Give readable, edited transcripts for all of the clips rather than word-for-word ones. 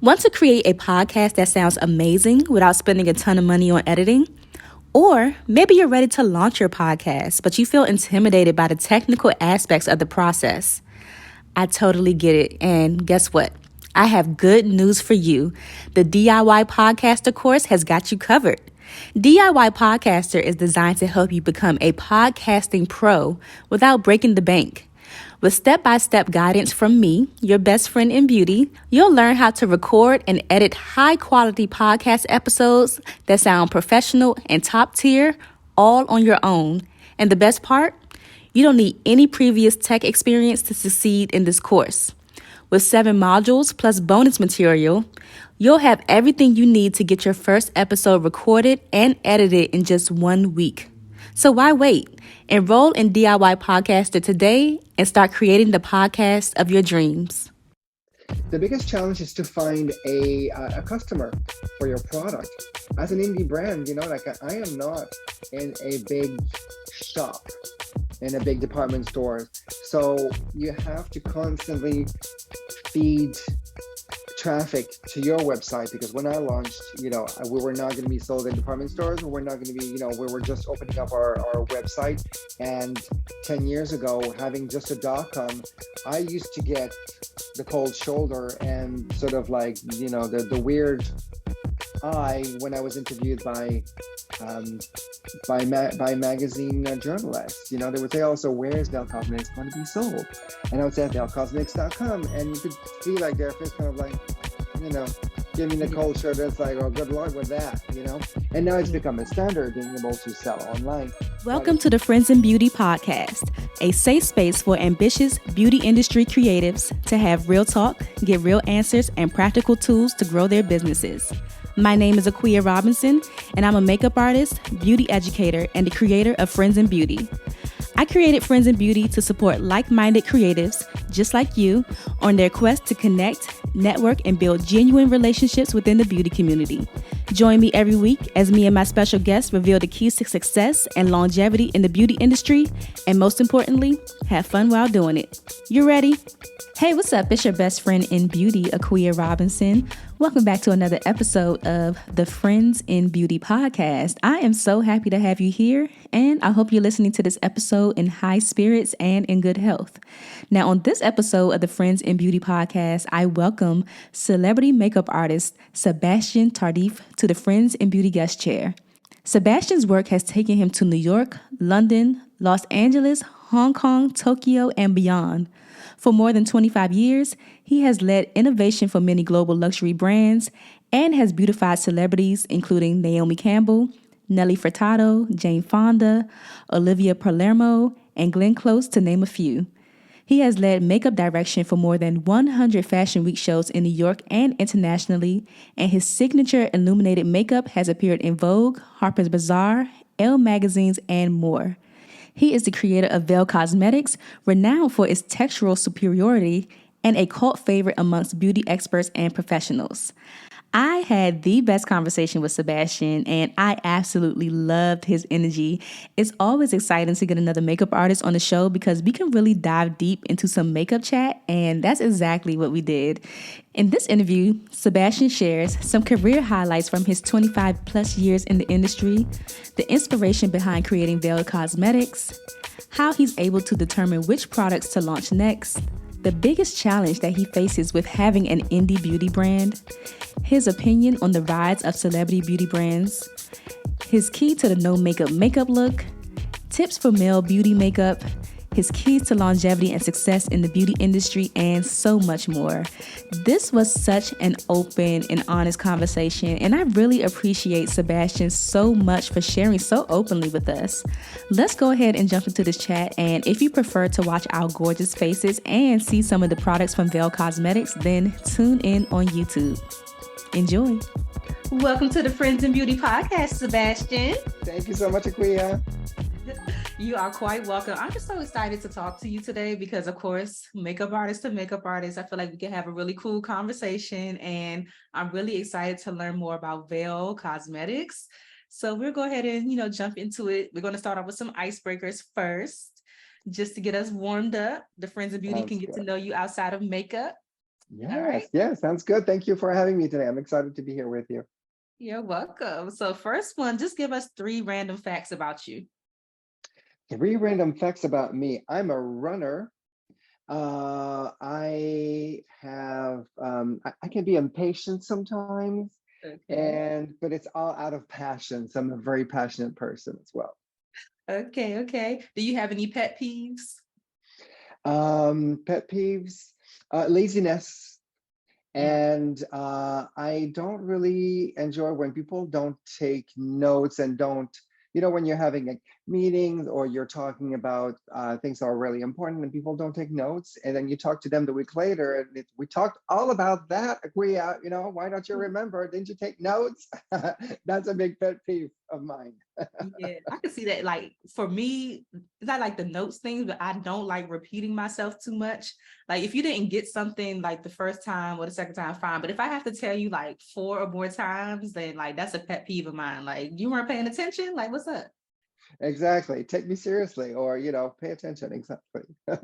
Want to create a podcast that sounds amazing without spending a ton of money on editing? Or maybe you're ready to launch your podcast, but you feel intimidated by the technical aspects of the process. I totally get it. And guess what? I have good news for you. The DIY Podcaster course has got you covered. DIY Podcaster is designed to help you become a podcasting pro without breaking the bank. With step-by-step guidance from me, your best friend in beauty, you'll learn how to record and edit high-quality podcast episodes that sound professional and top-tier, all on your own. And the best part? You don't need any previous tech experience to succeed in this course. With 7 modules plus bonus material, you'll have everything you need to get your first episode recorded and edited in just 1 week. So why wait? Enroll in DIY Podcaster today and start creating the podcast of your dreams. The biggest challenge is to find a customer for your product. As an indie brand, I am not in a big shop, in a big department store. So you have to constantly feed traffic to your website, because when I launched, we were not going to be sold in department stores. We were not going to be, we were just opening up our website. And 10 years ago, having just a .com, I used to get the cold shoulder and sort of like, the weird eye when I was interviewed by magazine journalists. They would say, "Oh, so where's Bell Cosmetics going to be sold?" And I would say at bellcosmetics.com, and you could see like their face kind of like, giving the cold shoulder. It's like, "Oh, good luck with that," And now it's become a standard being able to sell online. Welcome to the Friends in Beauty podcast, a safe space for ambitious beauty industry creatives to have real talk, get real answers, and practical tools to grow their businesses. My name is Aquia Robinson, and I'm a makeup artist, beauty educator, and the creator of Friends in Beauty. I created Friends in Beauty to support like-minded creatives, just like you, on their quest to connect, network, and build genuine relationships within the beauty community. Join me every week as me and my special guests reveal the keys to success and longevity in the beauty industry, and most importantly, have fun while doing it. You ready? Hey, what's up? It's your best friend in beauty, Aquia Robinson. Welcome back to another episode of the Friends in Beauty podcast. I am so happy to have you here, and I hope you're listening to this episode in high spirits and in good health. Now, on this episode of the Friends in Beauty podcast, I welcome celebrity makeup artist Sebastien Tardif to the Friends in Beauty guest chair. Sebastian's work has taken him to New York, London, Los Angeles, Hong Kong, Tokyo, and beyond. For more than 25 years, he has led innovation for many global luxury brands and has beautified celebrities including Naomi Campbell, Nelly Furtado, Fonda, Olivia Palermo, and Glen, to name a few. He has led makeup direction for more than 100 Fashion Week shows in New York and internationally, and his signature illuminated makeup has appeared in Vogue, Harper's Bazaar, Elle magazines, and more. He is the creator of Elle Cosmetics, renowned for its textural superiority and a cult favorite amongst beauty experts and professionals. I had the best conversation with Sebastien, and I absolutely loved his energy. It's always exciting to get another makeup artist on the show because we can really dive deep into some makeup chat, and that's exactly what we did. In this interview, Sebastien shares some career highlights from his 25 plus years in the industry, the inspiration behind creating Elle Cosmetics, how he's able to determine which products to launch next, the biggest challenge that he faces with having an indie beauty brand, his opinion on the rise of celebrity beauty brands, his key to the no makeup look, tips for male beauty makeup, his keys to longevity and success in the beauty industry, and so much more. This was such an open and honest conversation, and I really appreciate Sebastien so much for sharing so openly with us. Let's go ahead and jump into this chat, and if you prefer to watch our gorgeous faces and see some of the products from Elle Cosmetics, then tune in on YouTube. Enjoy. Welcome to the Friends in Beauty podcast, Sebastien. Thank you so much, Aquia. You are quite welcome. I'm just so excited to talk to you today because, of course, makeup artist to makeup artist, I feel like we can have a really cool conversation, and I'm really excited to learn more about Elle Cosmetics. So we'll go ahead and, jump into it. We're going to start off with some icebreakers first, just to get us warmed up. The Friends of Beauty can get to know you outside of makeup. All right. Yes, sounds good. Thank you for having me today. I'm excited to be here with you. You're welcome. So first one, just give us 3 random facts about you. 3 random facts about me. I'm a runner. I can be impatient sometimes, Okay. but it's all out of passion. So I'm a very passionate person as well. Okay. Okay. Do you have any pet peeves? Pet peeves, laziness. Mm. And I don't really enjoy when people don't take notes and don't, when you're having like meetings or you're talking about things that are really important and people don't take notes, and then you talk to them the week later and we talked all about that. Agree out, why don't you remember? Didn't you take notes? That's a big pet peeve of mine. Yeah, I can see that. Like for me, it's not like the notes things, but I don't like repeating myself too much. Like if you didn't get something like the first time or the second time, fine. But if I have to tell you like 4 or more times, then like that's a pet peeve of mine. Like you weren't paying attention. Like what's up? Exactly. Take me seriously, or pay attention. Exactly. Yeah,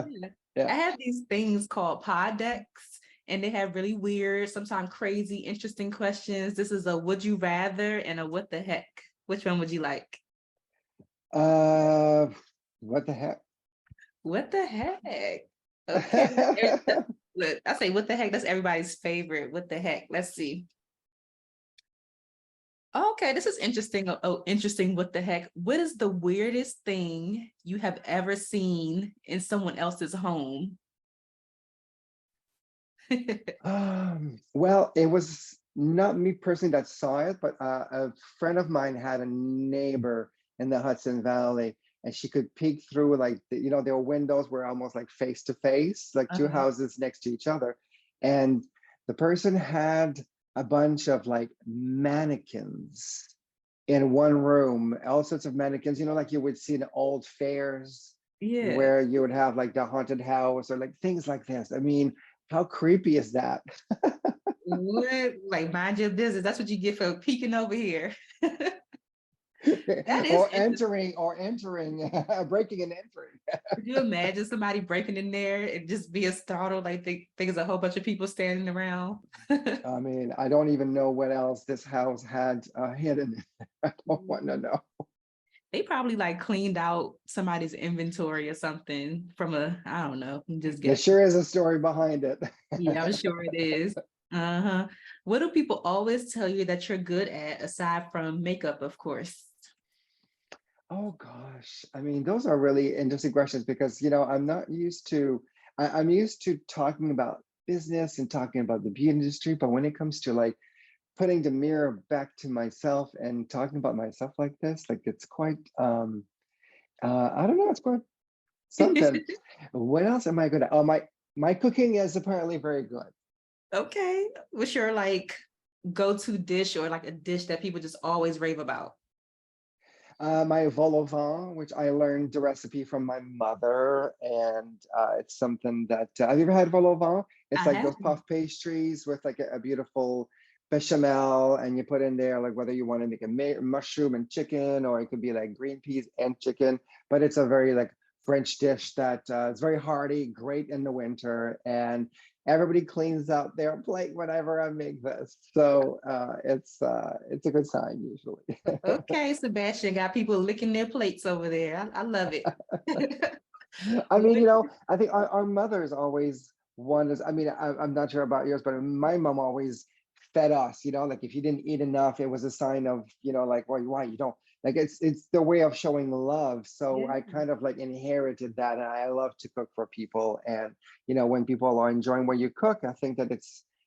yeah. Yeah. I have these things called pod decks, and they have really weird, sometimes crazy, interesting questions. This is a would you rather and a what the heck. Which one would you like? Uh, what the heck? What the heck? Okay. Look, I say what the heck? That's everybody's favorite. What the heck? Let's see. Okay, this is interesting. Oh, interesting. What the heck? What is the weirdest thing you have ever seen in someone else's home? Well, it was not me personally that saw it, but a friend of mine had a neighbor in the Hudson Valley, and she could peek through like their windows were almost like face to face, like two Uh-huh. houses next to each other, and the person had a bunch of like mannequins in one room, all sorts of mannequins, like you would see in old fairs Yeah. where you would have like the haunted house or like things like this. I mean, how creepy is that? What? Like mind your business. That's what you get for peeking over here. That is or interesting. entering, breaking and entering. Could you imagine somebody breaking in there and just being startled, like think there's a whole bunch of people standing around? I mean, I don't even know what else this house had hidden. I don't want to know. They probably like cleaned out somebody's inventory or something from I don't know, I'm just There guessing. sure is a story behind it. Yeah, I'm sure it is. Uh-huh. What do people always tell you that you're good at aside from makeup, of course? Oh gosh, I mean, those are really interesting questions because I'm not used to. I'm used to talking about business and talking about the beauty industry, but when it comes to like putting the mirror back to myself and talking about myself like this, like it's quite. I don't know, it's quite something. What else am I good at? Oh, my cooking is apparently very good. Okay. What's your like go-to dish or like a dish that people just always rave about? My vol au vent, which I learned the recipe from my mother, and it's something that have you ever had vol au vent? I It's like have. those puff pastries with like a beautiful bechamel, and you put in there like whether you want to make a mushroom and chicken, or it could be like green peas and chicken. But it's a very like French dish that is very hearty, great in the winter, and everybody cleans out their plate whenever I make this. So it's a good sign usually. Okay, Sebastian got people licking their plates over there. I love it. I mean, What? I think our mothers always wanted. I mean, I'm not sure about yours, but my mom always fed us. Like if you didn't eat enough, it was a sign of, like, well, why you don't. Like it's the way of showing love. So Yeah. I kind of like inherited that, and I love to cook for people. And when people are enjoying what you cook, I think that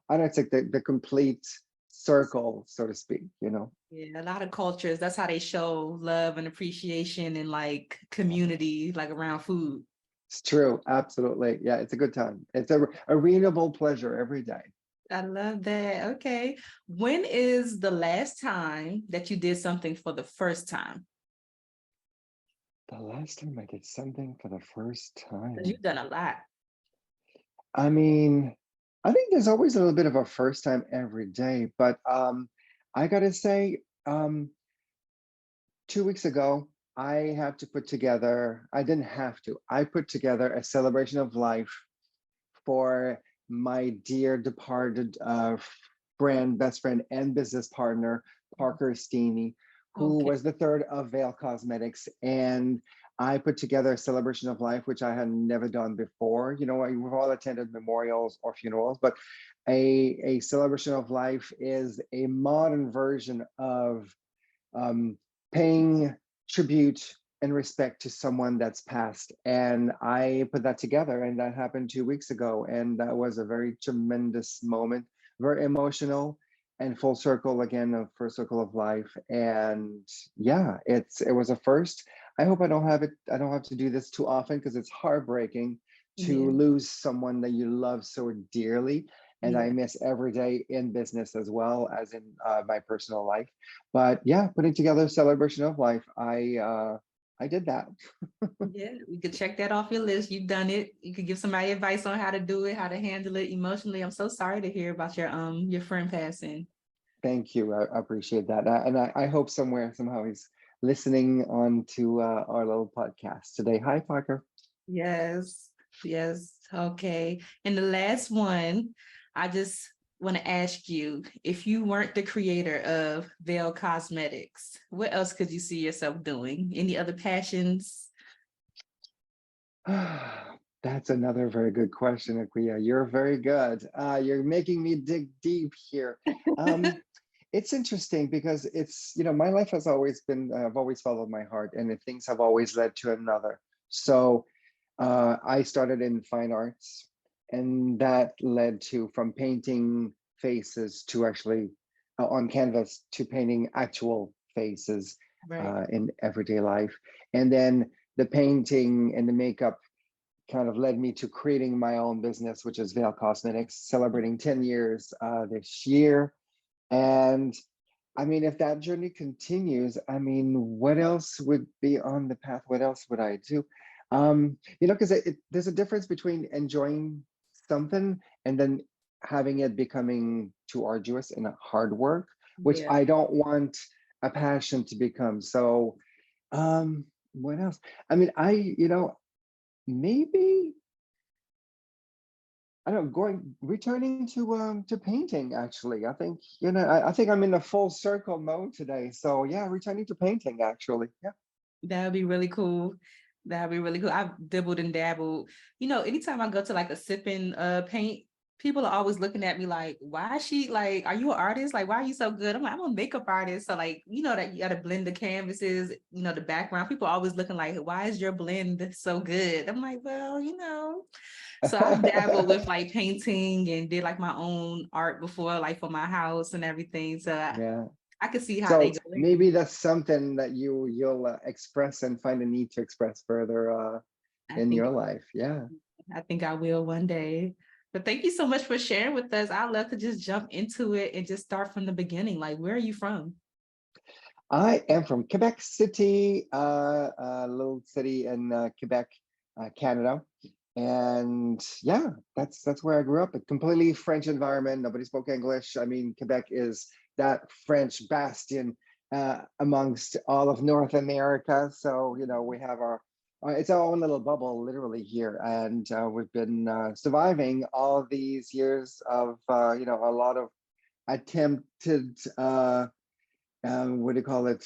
I don't know, it's like the complete circle, so to speak. Yeah, a lot of cultures, that's how they show love and appreciation and like community, like around food. It's true, absolutely. Yeah, it's a good time. It's a renewable pleasure every day. I love that. Okay. When is the last time that you did something for the first time? The last time I did something for the first Because time. you've done a lot. I mean, I think there's always a little bit of a first time every day, but I gotta say, 2 weeks ago, I didn't have to, I put together a celebration of life for my dear departed friend, best friend, and business partner, Parker Steeney, who Okay. was the third of Veil Cosmetics. And I put together a celebration of life, which I had never done before. You know, we've all attended memorials or funerals, but a celebration of life is a modern version of paying tribute and respect to someone that's passed. And I put that together, and that happened 2 weeks ago. And that was a very tremendous moment, very emotional, and full circle again, a first circle of life. And yeah, it was a first. I hope I don't have to do this too often, because it's heartbreaking Yeah. to lose someone that you love so dearly. And I Yeah. miss every day in business as well as in my personal life. But yeah, putting together a celebration of life, I did that. Yeah, we could check that off your list. You've done it. You could give somebody advice on how to do it, how to handle it emotionally. I'm so sorry to hear about your friend passing. Thank you. I appreciate that. And I hope somehow he's listening on to our little podcast today. Hi, Parker. Yes, yes. Okay. And the last one, I just want to ask you, if you weren't the creator of Veil Cosmetics, what else could you see yourself doing? Any other passions? That's another very good question, Akuya. You're very good. You're making me dig deep here. Um, it's interesting because my life has always been, I've always followed my heart, and things have always led to another. So I started in fine arts, and that led to from painting faces to actually on canvas to painting actual faces Right. in everyday life. And then the painting and the makeup kind of led me to creating my own business, which is Veil Cosmetics, celebrating 10 years this year. And I mean, if that journey continues, I mean, what else would be on the path? What else would I do? Because there's a difference between enjoying something and then having it becoming too arduous and hard work, which Yeah. I don't want a passion to become. So, what else? I mean, maybe I don't know, returning to painting actually. I think, I think I'm in a full circle mode today. So yeah, returning to painting actually. Yeah. That would be really cool. That would be really cool. I've dabbled and dabbled. Anytime I go to like a sipping paint, people are always looking at me like, why is she like, are you an artist? Like, why are you so good? I'm like, I'm a makeup artist. So like, that you gotta blend the canvases, the background. People are always looking like, why is your blend so good? I'm like, well. So I've dabbled with like painting and did like my own art before, like for my house and everything. So Yeah. I could see how they So go. maybe that's something that you'll express and find a need to express further I in think your life. Yeah. I think I will one day. But thank you so much for sharing with us. I'd love to just jump into it and just start from the beginning. Like, where are you from? I am from Quebec City, a little city in Quebec, Canada. And yeah, that's where I grew up. A completely French environment. Nobody spoke English. I mean, Quebec is that French bastion amongst all of North America. So we have it's our own little bubble, literally here, and we've been surviving all of these years of a lot of attempted what do you call it,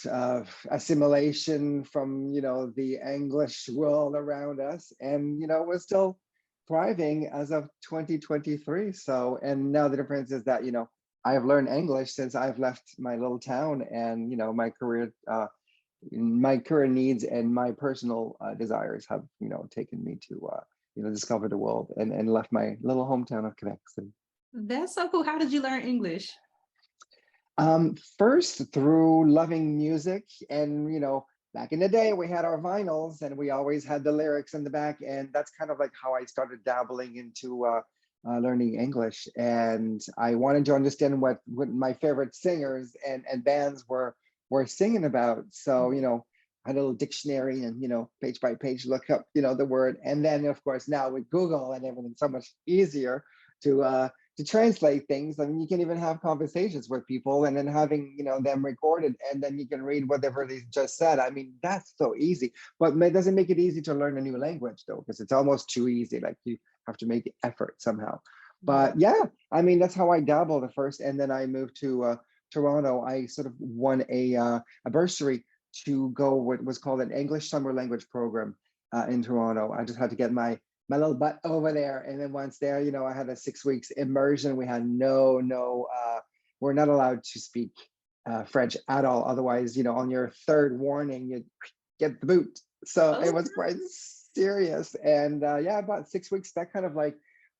assimilation from the English world around us, and we're still thriving as of 2023. So, and now the difference is that I've learned English since I've left my little town, and my career needs and my personal desires have taken me to discover the world, and left my little hometown of Quebec City. That's so cool. How did you learn English? First through loving music, and back in the day we had our vinyls, and we always had the lyrics in the back, and that's kind of like how I started dabbling into learning English. And I wanted to understand what my favorite singers and bands were singing about. So I had a little dictionary, and page by page look up the word, and then of course now with Google and everything, so much easier to translate things. I mean, you can even have conversations with people, and then having them recorded, and then you can read whatever they just said. I mean, that's so easy, but it doesn't make it easy to learn a new language though, because it's almost too easy. Like, you have to make the effort somehow. But yeah, I mean, that's how I dabbled at first. And then I moved to Toronto. I sort of won a bursary to go what was called an English summer language program in Toronto. I just had to get my little butt over there. And then once there, I had a 6 weeks immersion. We had we're not allowed to speak French at all. Otherwise, on your third warning, you get the boot. So it was quite serious. And yeah, about 6 weeks, that kind of like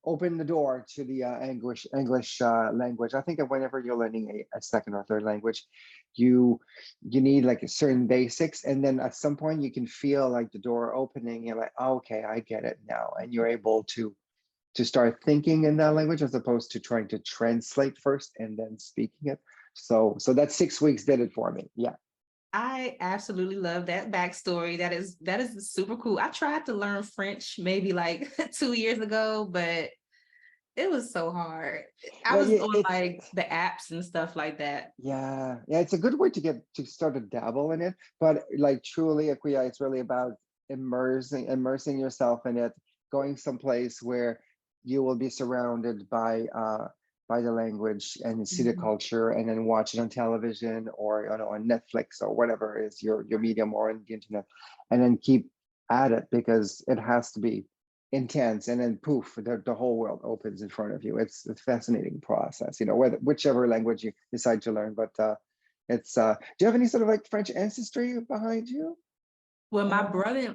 opened the door to the English language. I think that whenever you're learning a second or third language, you need like a certain basics, and then at some point you can feel like the door opening. You're like, oh, okay, I get it now, and you're able to start thinking in that language as opposed to trying to translate first and then speaking it. So that 6 weeks did it for me. Yeah. I absolutely love that backstory. That is super cool. I tried to learn French maybe like 2 years ago, but it was so hard. I was on like the apps and stuff like that. Yeah, it's a good way to start to dabble in it, but like truly, Akuya, it's really about immersing yourself in it, going someplace where you will be surrounded by the language and see the culture, and then watch it on television or on Netflix or whatever is your medium, or on the internet, and then keep at it, because it has to be intense, and then poof, the whole world opens in front of you. It's a fascinating process, whichever language you decide to learn. But it's do you have any sort of like French ancestry behind you? Well,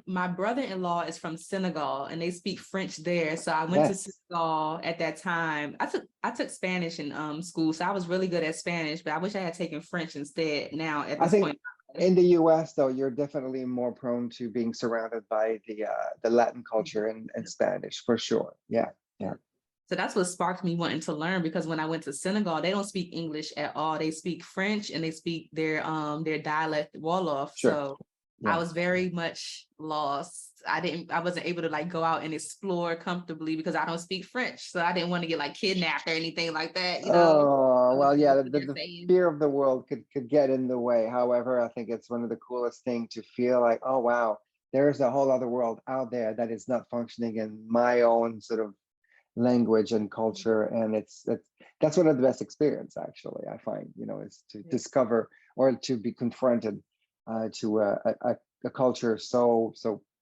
my brother-in-law is from Senegal, and they speak French there. So I went to Senegal at that time. I took Spanish in school, so I was really good at Spanish, but I wish I had taken French instead now at this point. In the US, though, you're definitely more prone to being surrounded by the Latin culture and Spanish, for sure. Yeah. So that's what sparked me wanting to learn, because when I went to Senegal, they don't speak English at all. They speak French, and they speak their dialect Wolof. Sure. So I was very much lost. I wasn't able to like go out and explore comfortably because I don't speak French. So I didn't want to get like kidnapped or anything like that, Oh, well, yeah, the fear of the world could get in the way. However, I think it's one of the coolest things to feel like, oh, wow, there's a whole other world out there that is not functioning in my own sort of language and culture. And that's one of the best experience, actually, I find, is to discover or to be confronted to a culture so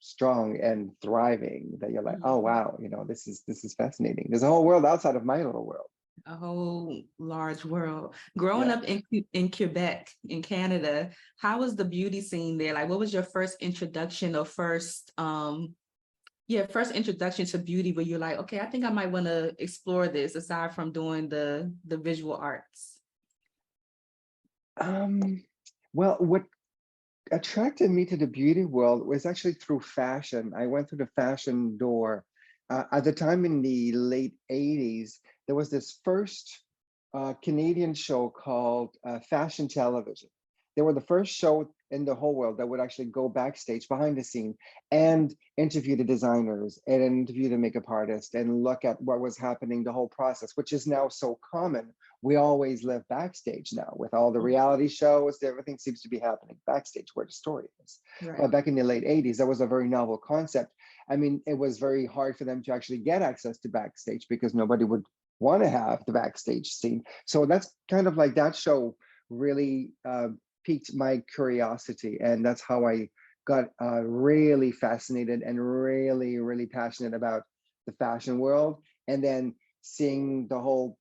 strong and thriving that you're like, oh wow, this is fascinating. There's a whole world outside of my little world. A whole large world. Growing up in Quebec, in Canada, how was the beauty scene there? Like, what was your first introduction or first introduction to beauty where you're like, okay, I think I might want to explore this aside from doing the visual arts? Well, what attracted me to the beauty world was actually through fashion. I went through the fashion door. At the time in the late 80s, there was this first Canadian show called Fashion Television. They were the first show in the whole world that would actually go backstage behind the scene and interview the designers and interview the makeup artist and look at what was happening, the whole process, which is now so common. We always live backstage now with all the reality shows. Everything seems to be happening backstage where the story is. Right. But back in the late 80s, that was a very novel concept. I mean, it was very hard for them to actually get access to backstage because nobody would want to have the backstage scene. So that's kind of like that show really piqued my curiosity. And that's how I got really fascinated and really, really passionate about the fashion world. And then seeing the whole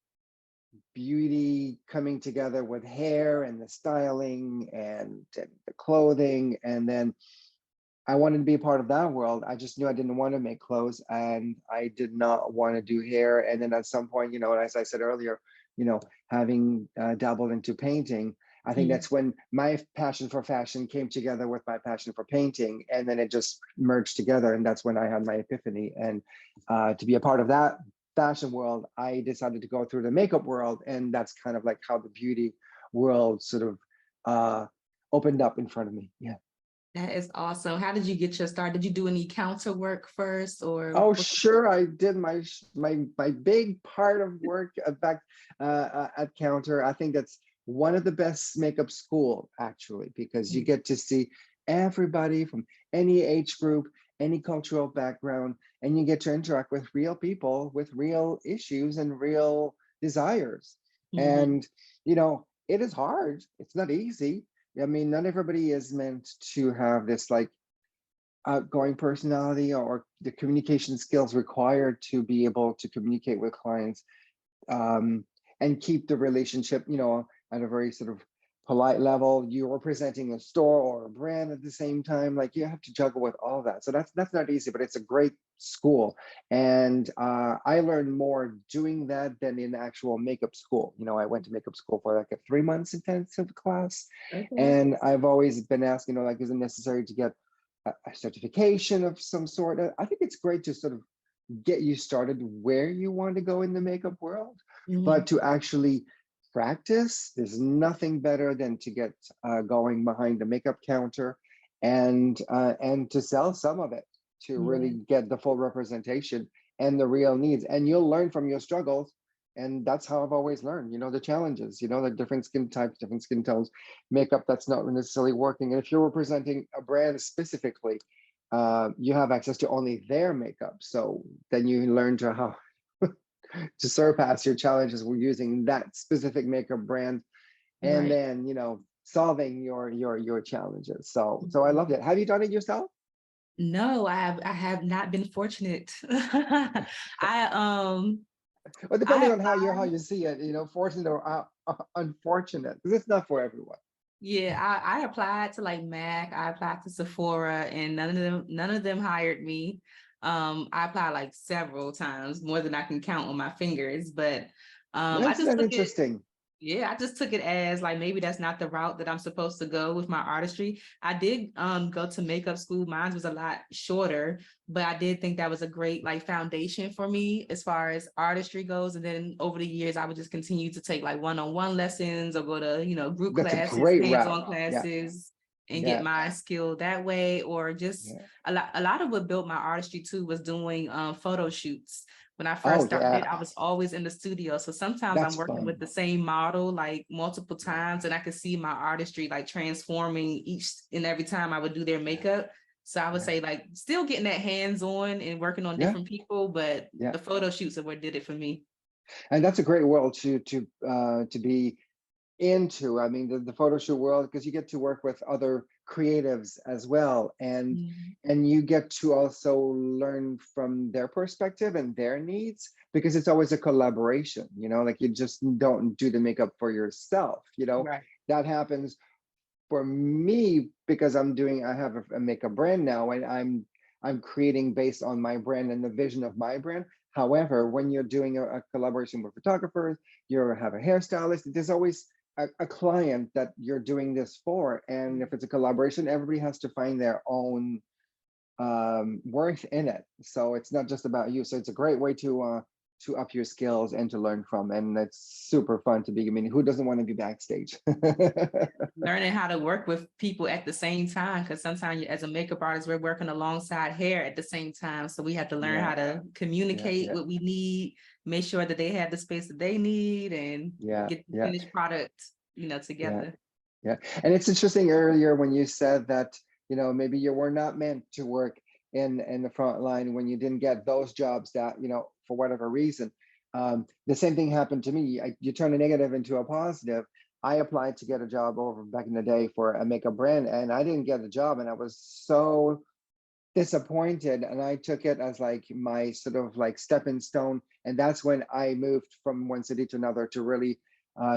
beauty coming together with hair and the styling and the clothing. And then I wanted to be a part of that world. I just knew I didn't want to make clothes and I did not want to do hair. And then at some point, as I said earlier, having dabbled into painting, I think that's when my passion for fashion came together with my passion for painting, and then it just merged together. And that's when I had my epiphany. And to be a part of that fashion world, I decided to go through the makeup world. And that's kind of like how the beauty world sort of opened up in front of me. Yeah. That is awesome. How did you get your start? Did you do any counter work first, or? Oh, sure. I did my big part of work back at counter. I think that's one of the best makeup school, actually, because you get to see everybody from any age group any cultural background, and you get to interact with real people with real issues and real desires. Mhm. And it is hard. It's not easy. I mean, not everybody is meant to have this like outgoing personality or the communication skills required to be able to communicate with clients, um, and keep the relationship, at a very sort of polite level. You're representing a store or a brand at the same time. Like you have to juggle with all that. So that's not easy, but it's a great school. And I learned more doing that than in actual makeup school. I went to makeup school for like a 3 months intensive class. Okay. And I've always been asked, like, is it necessary to get a certification of some sort? I think it's great to sort of get you started where you want to go in the makeup world, but Mhm. to actually practice, there's nothing better than to get going behind the makeup counter and to sell some of it, to Yeah. really get the full representation and the real needs. And you'll learn from your struggles. And that's how I've always learned, the challenges, the different skin types, different skin tones, makeup that's not necessarily working. And if you're representing a brand specifically, you have access to only their makeup. So then you learn to how to surpass your challenges with using that specific makeup brand, and Right. then solving your challenges. So I love it. Have you done it yourself? No, I have not been fortunate. I Well, I depending on how applied. you see it, fortunate or unfortunate, because it's not for everyone. Yeah, I applied to like Mac, I applied to Sephora, and none of them hired me. I applied like several times, more than I can count on my fingers, but I That's just not took it. interesting. Yeah, I just took it as like maybe that's not the route that I'm supposed to go with my artistry. I did go to makeup school. Mine was a lot shorter, but I did think that was a great like foundation for me as far as artistry goes. And then over the years, I would just continue to take like one-on-one lessons or go to, group That's a classes, great route. hands-on Yeah, classes, and get yeah, my skill that way. Or just yeah. a lot of what built my artistry too was doing photo shoots. When I first Oh started, yeah, I was always in the studio. So sometimes I'm that's working with fun. the same model like multiple Yeah, times, and I could see my artistry like transforming each and every time I would do their yeah, makeup. So I would yeah, say like still getting that hands-on and working on yeah, different people, but yeah. the photo shoots are what did it for me. And that's a great world to be into. I mean, the photo shoot world, because you get to work with other creatives as well, Mhm. and you get to also learn from their perspective and their needs, because it's always a collaboration. Like you just don't do the makeup for yourself. Right. That happens for me because I have a makeup brand now, and I'm creating based on my brand and the vision of my brand. However, when you're doing a collaboration with photographers, you have a hairstylist, there's always a client that you're doing this for. And if it's a collaboration, everybody has to find their own worth in it. So it's not just about you. So it's a great way to up your skills and to learn from. And it's super fun to be. I mean, who doesn't want to be backstage? Learning how to work with people at the same time, because sometimes as a makeup artist, we're working alongside hair at the same time. So we have to learn Yeah, how to yeah, communicate yeah, what we need, make sure that they have the space that they need, and yeah, get the yeah, finished product, yeah, together. yeah. And it's interesting earlier when you said that, maybe you were not meant to work in the front line when you didn't get those jobs that, for whatever reason. The same thing happened to me. You turn a negative into a positive. I applied to get a job over back in the day for a makeup brand, and I didn't get the job, and I was so disappointed, and I took it as like my sort of like stepping stone. And that's when I moved from one city to another to really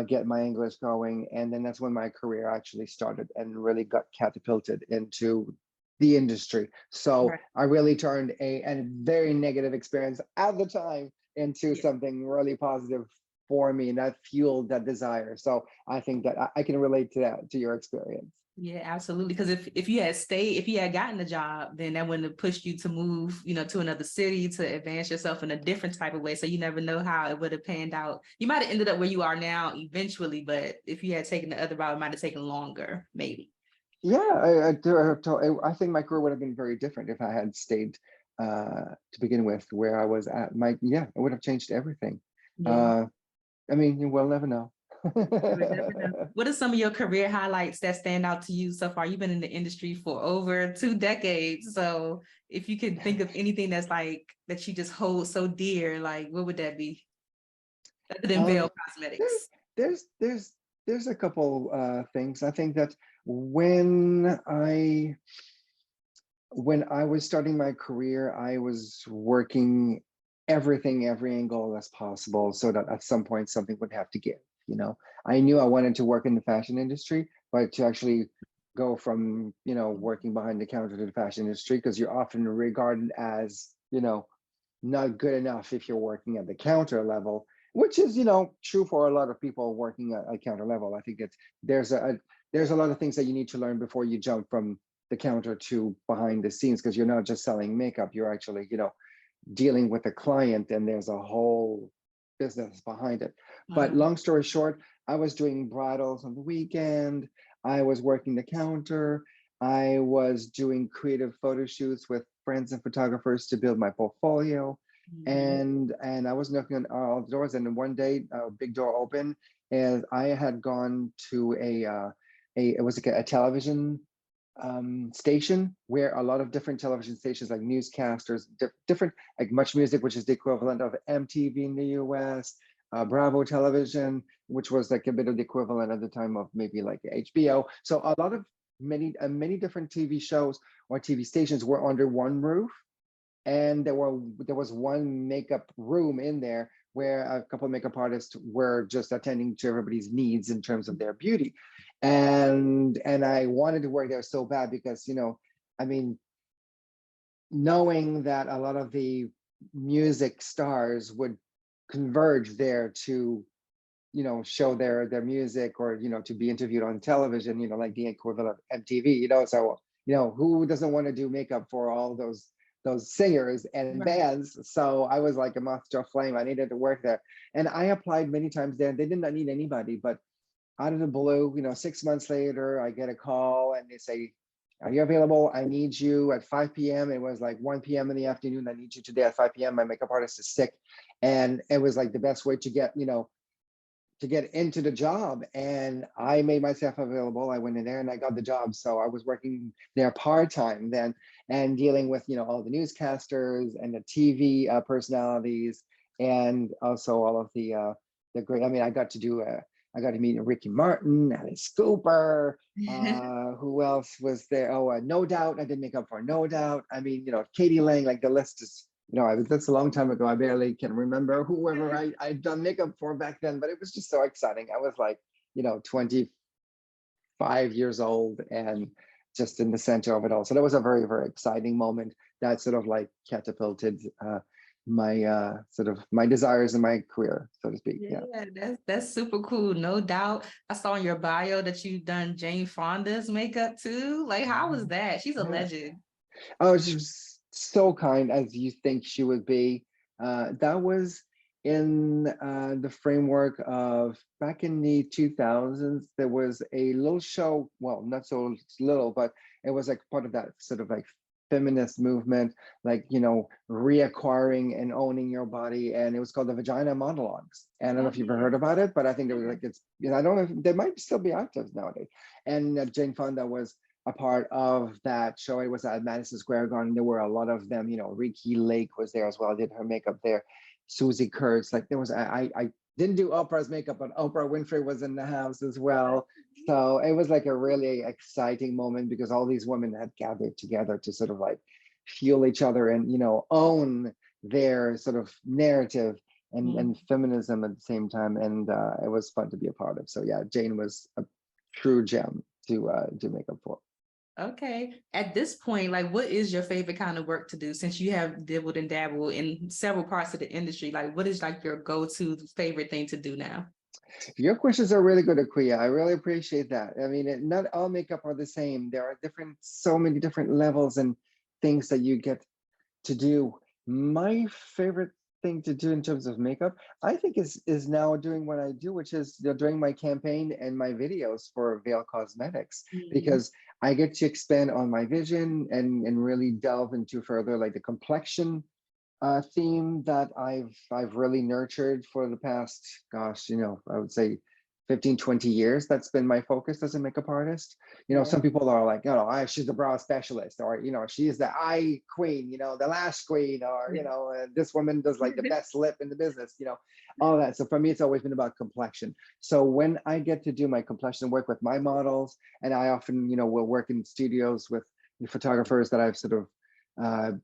get my English going. And then that's when my career actually started and really got catapulted into the industry. So Right. I really turned a very negative experience at the time into Yeah. something really positive for me, and that fueled that desire. So I think that I can relate to that, to your experience. Yeah, absolutely. Because if you had gotten the job, then that wouldn't have pushed you to move, to another city to advance yourself in a different type of way. So you never know how it would have panned out. You might have ended up where you are now eventually, but if you had taken the other route, it might have taken longer, maybe. Yeah, I think my career would have been very different if I had stayed to begin with where I was at. Yeah, it would have changed everything. Yeah. Uh, I mean, you will never know. You would never know. What are some of your career highlights that stand out to you so far? You've been in the industry for over 2 decades. So if you could think of anything that's like that you just hold so dear, like what would that be? Other than Veil Um, Cosmetics. there's there's there's there's a couple things. I think that when I was starting my career, I was working everything, every angle as possible, so that at some point something would have to give. You know, I knew I wanted to work in the fashion industry, but to actually go from working behind the counter to the fashion industry, because you're often regarded as not good enough if you're working at the counter level, which is true for a lot of people working at counter level. I think it's there's a lot of things that you need to learn before you jump from the counter to behind the scenes, because you're not just selling makeup, you're actually dealing with a client, and there's a whole business behind it. But long story short, I was doing bridals on the weekend, I was working the counter, I was doing creative photo shoots with friends and photographers to build my portfolio. And I was knocking on all the doors, and then one day a big door opened, and I had gone to it was like a television station where a lot of different television stations, like newscasters, different, like Much Music, which is the equivalent of MTV in the US, Bravo Television, which was like a bit of the equivalent at the time of maybe like HBO. So a lot of many different TV shows or TV stations were under one roof, and there was one makeup room in there where a couple of makeup artists were just attending to everybody's needs in terms of their beauty. And I wanted to work there so bad because I mean, knowing that a lot of the music stars would converge there to show their music, or to be interviewed on television, like the equivalent of MTV, so who doesn't want to do makeup for all those singers and bands? So I was like a moth to a flame. I needed to work there, and I applied many times there. They did not need anybody, but out of the blue, 6 months later, I get a call and they say, "Are you available? I need you at 5 p.m." It was like 1 p.m. in the afternoon. "I need you today at 5 p.m. My makeup artist is sick." And it was like the best way to get into the job. And I made myself available. I went in there and I got the job. So I was working there part-time then, and dealing with, all the newscasters and the TV personalities, and also all of the great, I mean, I got to meet Ricky Martin, Alice Cooper, who else was there? Oh, No Doubt. I did makeup for No Doubt. I mean, Katie Lang, like the list is, that's a long time ago. I barely can remember whoever I'd done makeup for back then, but it was just so exciting. I was like, 25 years old and just in the center of it all. So that was a very, very exciting moment that sort of like catapulted my sort of my desires in my career, so to speak. Yeah, that's super cool. No doubt. I saw in your bio that you've done Jane Fonda's makeup too. Like, how was that? She's a legend. Oh, she was so kind as you think she would be. That was in the framework of back in the 2000s. There was a little show, well, not so little, but it was like part of that sort of like feminist movement, like, reacquiring and owning your body. And it was called the Vagina Monologues. And I don't know if you've ever heard about it, but I think there was like, I don't know if they might still be active nowadays. And Jane Fonda was a part of that show. It was at Madison Square Garden. There were a lot of them. Ricki Lake was there as well. I did her makeup there. Susie Kurtz. Like there was, I didn't do Oprah's makeup, but Oprah Winfrey was in the house as well. So it was like a really exciting moment because all these women had gathered together to sort of like fuel each other and own their sort of narrative and feminism at the same time. And it was fun to be a part of. So yeah, Jane was a true gem to do makeup for. Okay. At this point, like, what is your favorite kind of work to do since you have dabbled and dabbled in several parts of the industry? Like, what is like your go-to favorite thing to do now? Your questions are really good, Akuya. I really appreciate that. I mean, not all makeup are the same. There are so many different levels and things that you get to do. My favorite thing to do in terms of makeup, I think is now doing what I do, which is doing my campaign and my videos for Veil Cosmetics, because I get to expand on my vision and really delve into further like the complexion theme that I've really nurtured for the past, gosh, I would say 15, 20 years, that's been my focus as a makeup artist. Some people are like, she's the brow specialist, or, she's the eye queen, the lash queen, or, this woman does like the best lip in the business, all that. So for me, it's always been about complexion. So when I get to do my complexion work with my models, and I often, will work in studios with photographers that I've sort of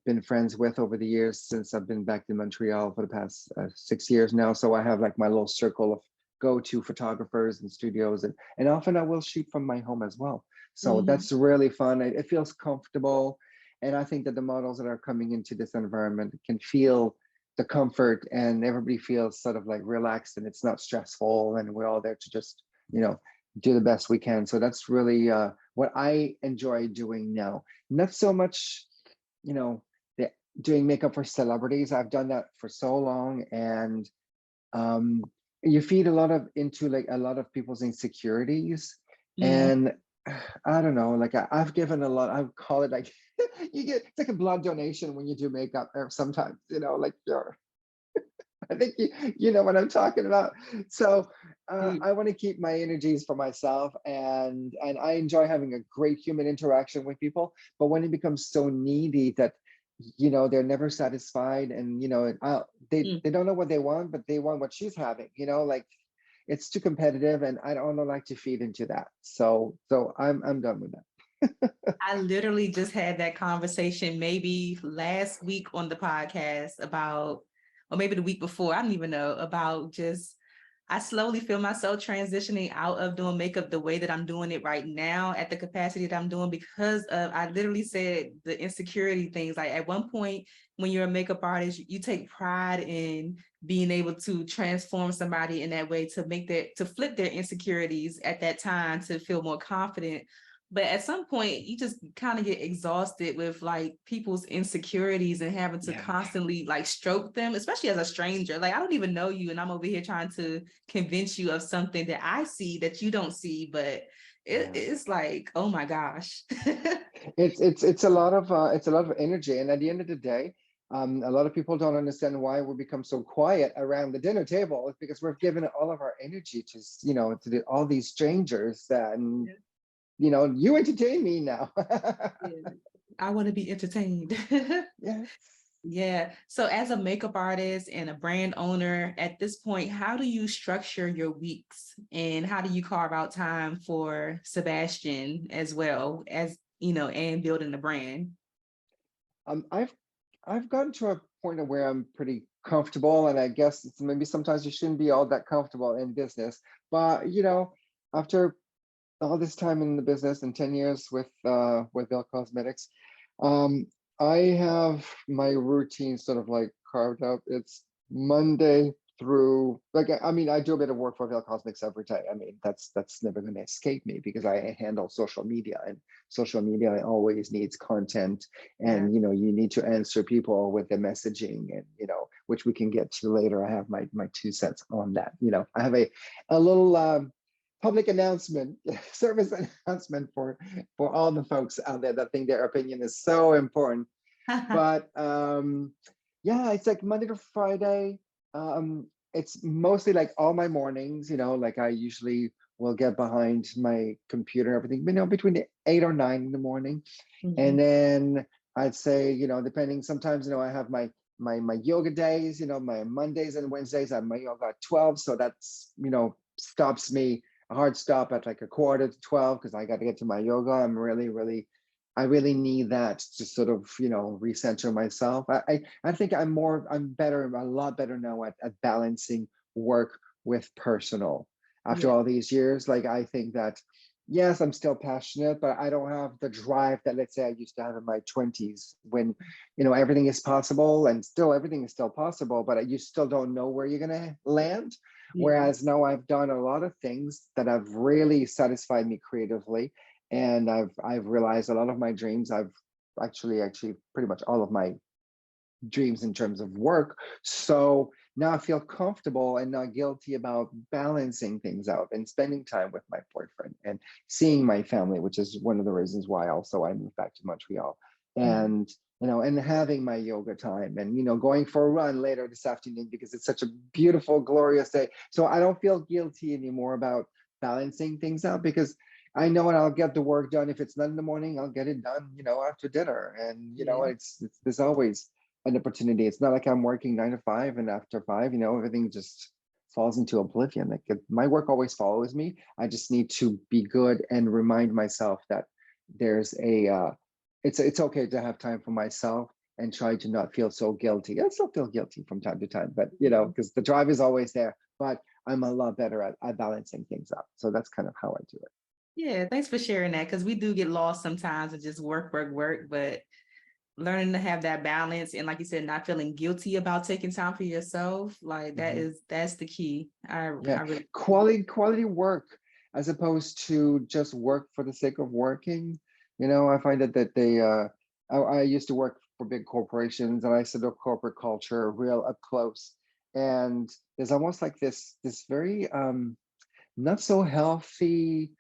been friends with over the years since I've been back in Montreal for the past 6 years now. So I have like my little circle of go-to photographers and studios, and often I will shoot from my home as well. So that's really fun. It feels comfortable. And I think that the models that are coming into this environment can feel the comfort, and everybody feels sort of like relaxed, and it's not stressful, and we're all there to just, do the best we can. So that's really what I enjoy doing now. Not so much, doing makeup for celebrities. I've done that for so long, and you feed into a lot of people's insecurities. And I don't know, like I've given a lot. I call it like it's like a blood donation when you do makeup, or sometimes, like I think you know what I'm talking about. So I want to keep my energies for myself, and I enjoy having a great human interaction with people. But when it becomes so needy that they're never satisfied, and they don't know what they want, but they want what she's having. Like it's too competitive, and I don't like to feed into that. So I'm done with that. I literally just had that conversation maybe last week on the podcast about, or maybe the week before, I don't even know, about just, I slowly feel myself transitioning out of doing makeup the way that I'm doing it right now at the capacity that I'm doing, because of, I literally said the insecurity things. Like at one point when you're a makeup artist, you take pride in being able to transform somebody in that way, to flip their insecurities at that time to feel more confident. But at some point, you just kind of get exhausted with like people's insecurities and having to constantly like stroke them, especially as a stranger. Like I don't even know you, and I'm over here trying to convince you of something that I see that you don't see. But it's like, oh my gosh. it's a lot of energy, and at the end of the day, a lot of people don't understand why we become so quiet around the dinner table. It's because we've given all of our energy to all these strangers and. You entertain me now. I want to be entertained. Yeah. So as a makeup artist and a brand owner at this point, how do you structure your weeks, and how do you carve out time for Sebastien as well as, and building the brand? I've gotten to a point of where I'm pretty comfortable, and I guess maybe sometimes you shouldn't be all that comfortable in business, but after all this time in the business and 10 years with Elle Cosmetics, I have my routine sort of like carved out. It's Monday through, like, I mean, I do a bit of work for Elle Cosmetics every day. I mean, that's never going to escape me, because I handle social media, and social media always needs content, and you need to answer people with the messaging, and which we can get to later. I have my 2 cents on that. I have a little public announcement, service announcement for all the folks out there that think their opinion is so important. But it's like Monday to Friday. It's mostly like all my mornings, like I usually will get behind my computer, everything, between 8 or 9 in the morning. And then I'd say, depending, sometimes, I have my yoga days, my Mondays and Wednesdays, I have my yoga at 12. So that's, stops me, a hard stop at like 11:45, because I got to get to my yoga. I really need that to sort of, recenter myself. I think I'm a lot better now at balancing work with personal after all these years. Like, I think that, yes, I'm still passionate, but I don't have the drive that, let's say, I used to have in my 20s, when, everything is possible, and still everything is still possible, but you still don't know where you're going to land. Whereas now I've done a lot of things that have really satisfied me creatively, and I've realized a lot of my dreams. I've actually pretty much all of my dreams in terms of work. So now I feel comfortable and not guilty about balancing things out and spending time with my boyfriend and seeing my family, which is one of the reasons why also I moved back to Montreal. And and having my yoga time, and going for a run later this afternoon, because it's such a beautiful, glorious day. So I don't feel guilty anymore about balancing things out, because I know I'll get the work done. If it's not in the morning, I'll get it done, after dinner. And, Yeah. it's there's always an opportunity. It's not like I'm working 9 to 5 and after 5, everything just falls into oblivion. Like my work always follows me. I just need to be good and remind myself that there's it's okay to have time for myself and try to not feel so guilty. I still feel guilty from time to time, but because the drive is always there, but I'm a lot better at balancing things up. So that's kind of how I do it. Yeah, thanks for sharing that, because we do get lost sometimes and just work, work, work, but learning to have that balance and, like you said, not feeling guilty about taking time for yourself, like that's the key. I really Quality work as opposed to just work for the sake of working. I find that they I used to work for big corporations, and I saw the corporate culture real up close. And there's almost like this very not so healthy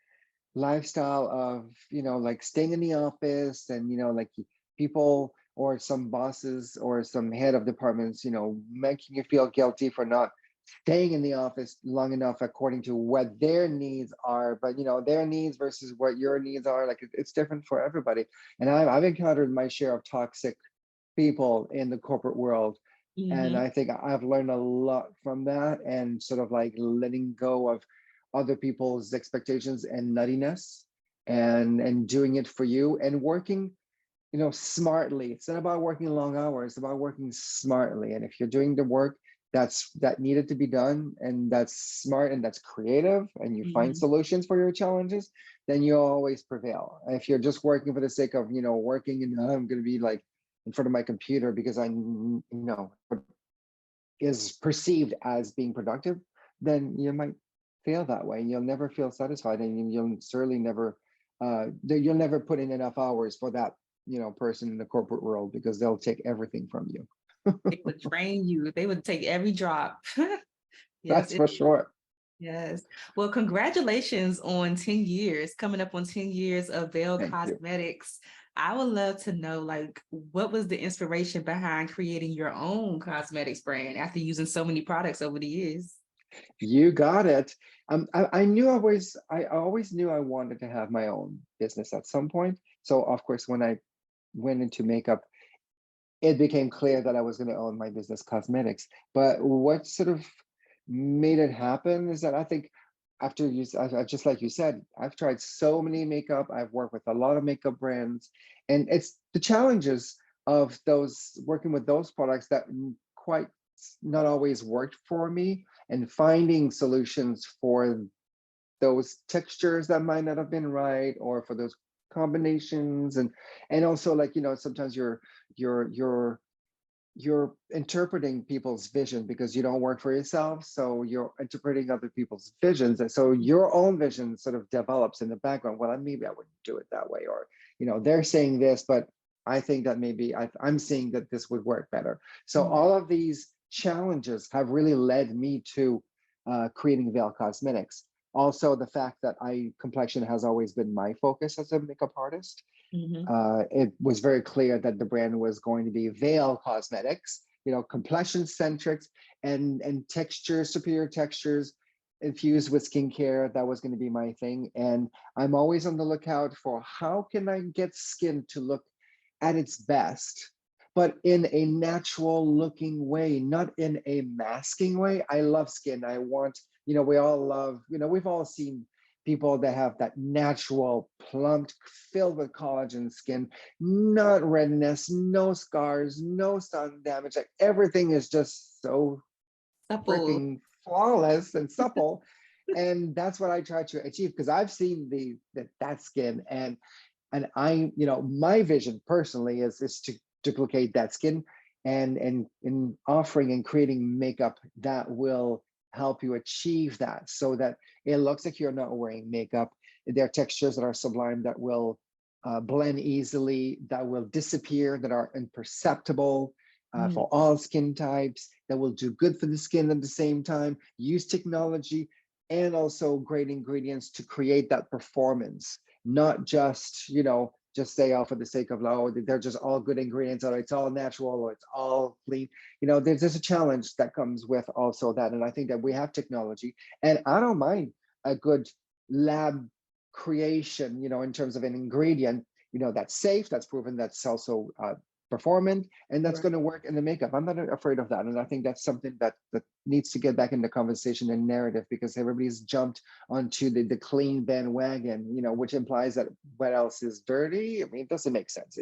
lifestyle of like staying in the office, and like people or some bosses or some head of departments making you feel guilty for not staying in the office long enough according to what their needs are. But their needs versus what your needs are, like it's different for everybody. And I've encountered my share of toxic people in the corporate world, and Mhm. I think I've learned a lot from that, and sort of like letting go of other people's expectations and nuttiness, and doing it for you and working smartly. It's not about working long hours, it's about working smartly. And if you're doing the work that needed to be done, and that's smart and that's creative, and you find Mhm. solutions for your challenges, then you always prevail. If you're just working for the sake of working, and I'm going to be like in front of my computer because is perceived as being productive, then you might fail that way, and you'll never feel satisfied, and you'll certainly never you'll never put in enough hours for that person in the corporate world, because they'll take everything from you. They would train you. They would take every drop. Yes, That's for sure. yes. Well, congratulations on 10 years, coming up on 10 years of Veil Thank you. Cosmetics. I would love to know, like, what was the inspiration behind creating your own cosmetics brand after using so many products over the years? You got it. I knew I always knew I wanted to have my own business at some point. So of course, when I went into makeup, it became clear that I was going to own my business, cosmetics. But what sort of made it happen is that I think after just like you said, I've tried so many makeup. I've worked with a lot of makeup brands, and it's the challenges of those working with those products that quite not always worked for me, and finding solutions for those textures that might not have been right, or for those combinations. And also, like sometimes you're you're interpreting people's vision because you don't work for yourself, so you're interpreting other people's visions, and so your own vision sort of develops in the background. Well, maybe I wouldn't do it that way, or they're saying this, but I think that maybe I'm seeing that this would work better. So Mhm. all of these challenges have really led me to creating Veil Cosmetics. Also, the fact that complexion has always been my focus as a makeup artist, Mhm. it was very clear that the brand was going to be Veil Cosmetics, complexion centric, and superior textures infused with skincare. That was going to be my thing. And I'm always on the lookout for how can I get skin to look at its best, but in a natural looking way, not in a masking way. I love skin. I want, we all love, we've all seen people that have that natural, plumped, filled with collagen skin, not redness, no scars, no sun damage. Like everything is just so Supple. freaking flawless and supple. And that's what I try to achieve, because I've seen that skin, and I, my vision personally is to duplicate that skin, and in offering and creating makeup that will help you achieve that, so that it looks like you're not wearing makeup. There are textures that are sublime, that will blend easily, that will disappear, that are imperceptible Mm. for all skin types, that will do good for the skin at the same time, use technology and also great ingredients to create that performance, not just just say, oh, for the sake of, oh, they're just all good ingredients, or it's all natural, or it's all clean. There's a challenge that comes with also that. And I think that we have technology, and I don't mind a good lab creation, in terms of an ingredient, that's safe, that's proven, that's also performant, and that's going to work in the makeup. I'm not afraid of that. And I think that's something that needs to get back in the conversation and narrative, because everybody's jumped onto the clean bandwagon, which implies that what else is dirty. I mean, it doesn't make sense.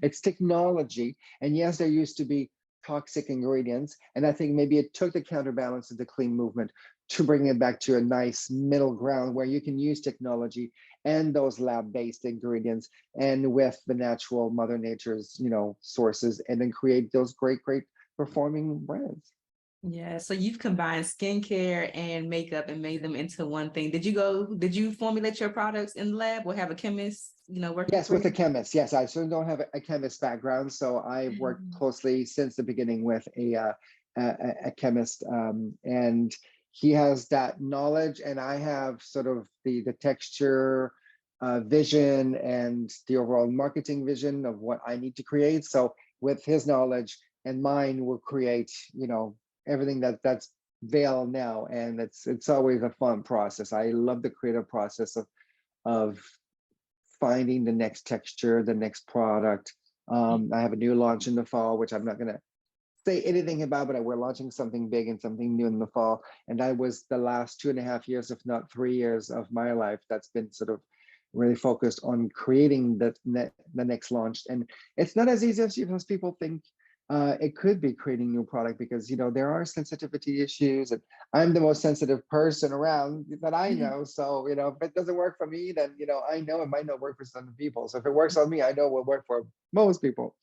It's technology. And yes, there used to be toxic ingredients. And I think maybe it took the counterbalance of the clean movement to bring it back to a nice middle ground where you can use technology and those lab-based ingredients and with the natural Mother Nature's, sources, and then create those great performing brands. Yeah, so you've combined skincare and makeup and made them into one thing. Did you formulate your products in the lab or have a chemist, working? Yes, with a chemist. Yes, I certainly don't have a chemist background, so I've worked closely since the beginning with a chemist, and he has that knowledge, and I have sort of the texture vision and the overall marketing vision of what I need to create. So with his knowledge and mine, we'll create, everything that's Veil now, and it's always a fun process. I love the creative process of finding the next texture, the next product. I have a new launch in the fall, which I'm not going to say anything about, but we're launching something big and something new in the fall. And that was the last 2.5 years, if not 3 years of my life, that's been sort of really focused on creating the next launch. And it's not as easy as people think it could be, creating new product, because there are sensitivity issues, and I'm the most sensitive person around that I know. So if it doesn't work for me, then I know it might not work for some people. So if it works on me, I know it will work for most people.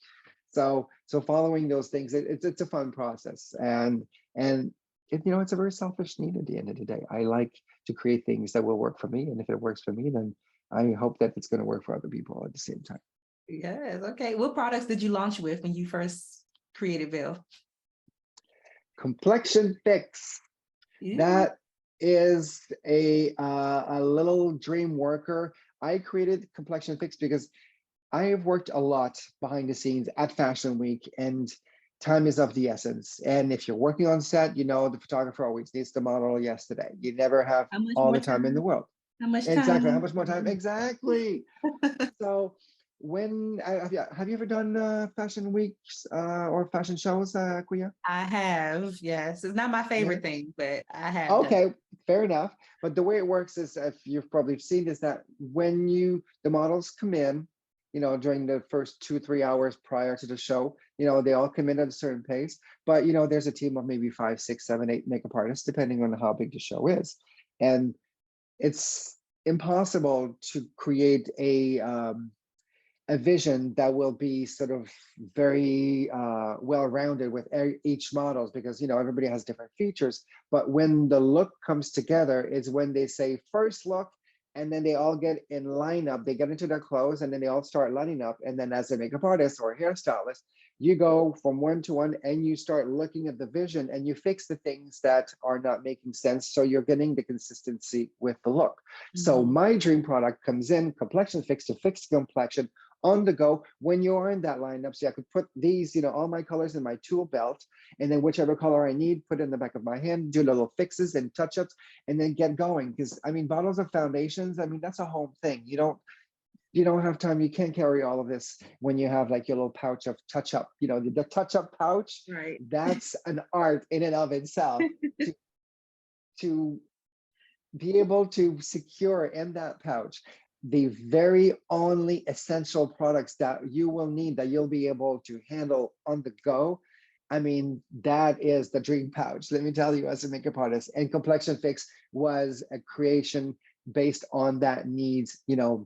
So following those things, it's a fun process, and it's a very selfish need at the end of the day. I like to create things that will work for me, and if it works for me, then I hope that it's going to work for other people at the same time. Yes. Okay. What products did you launch with when you first created Veil? Complexion Fix. That is a little dream worker. I created Complexion Fix because I have worked a lot behind the scenes at Fashion Week, and time is of the essence. And if you're working on set, the photographer always needs the model yesterday. You never have all the time in the world. How much time? Exactly. How much more time? Exactly. So when have you ever done fashion weeks or fashion shows, Kuya? I have, yes. It's not my favorite thing, but I have. Okay, fair enough. But the way it works is, if you've probably seen, is that when the models come in, during the first 2-3 hours prior to the show, they all come in at a certain pace. But there's a team of maybe 5, 6, 7, 8 makeup artists, depending on how big the show is, and it's impossible to create a vision that will be sort of very well-rounded with each models, because everybody has different features. But when the look comes together is when they say first look, and then they all get in lineup, they get into their clothes, and then they all start lining up. And then as a makeup artist or a hairstylist, you go from one to one, and you start looking at the vision, and you fix the things that are not making sense, so you're getting the consistency with the look. So my dream product comes in, Complexion Fix, to fix the complexion on the go when you are in that lineup. So I could put these, all my colors in my tool belt, and then whichever color I need, put it in the back of my hand, do little fixes and touch-ups, and then get going. Because bottles of foundations, that's a home thing. You don't have time. You can't carry all of this when you have like your little pouch of touch-up, the touch-up pouch, right? That's an art in and of itself. to be able to secure in that pouch the very only essential products that you will need, that you'll be able to handle on the go. That is the dream pouch, let me tell you, as a makeup artist. And Complexion Fix was a creation based on that needs,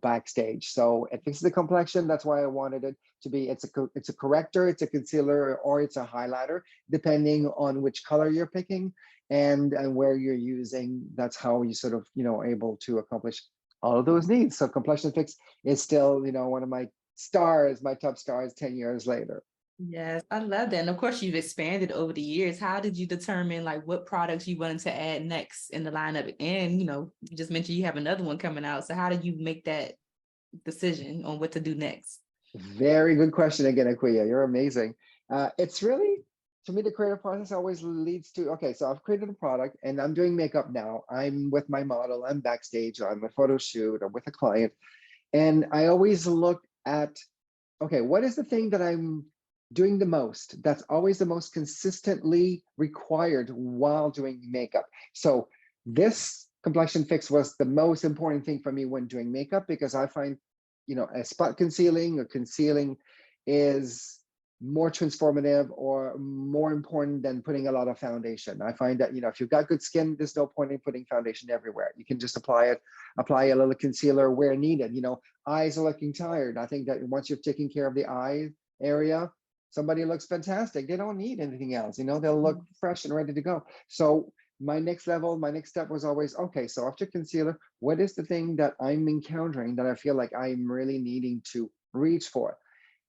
backstage. So it fixes the complexion. That's why I wanted it to be, it's a corrector, it's a concealer, or it's a highlighter, depending on which color you're picking and where you're using. That's how you sort of, able to accomplish all of those needs. So Complexion Fix is still, one of my stars, my top stars 10 years later. Yes, I love that. And of course, you've expanded over the years. How did you determine like what products you wanted to add next in the lineup? And, you just mentioned you have another one coming out. So how did you make that decision on what to do next? Very good question again, Akuya. You're amazing. It's really to me, the creative process always leads to, okay, so I've created a product and I'm doing makeup now. I'm with my model, I'm backstage, or I'm a photo shoot, or with a client. And I always look at, okay, what is the thing that I'm doing the most? That's always the most consistently required while doing makeup. So this complexion fix was the most important thing for me when doing makeup, because I find, a spot concealing or concealing is more transformative or more important than putting a lot of foundation. I find that, if you've got good skin, there's no point in putting foundation everywhere. You can just apply a little concealer where needed. Eyes are looking tired. I think that once you've taken care of the eye area, somebody looks fantastic. They don't need anything else. They'll look fresh and ready to go. So my next step was always, okay, so after concealer, what is the thing that I'm encountering that I feel like I'm really needing to reach for,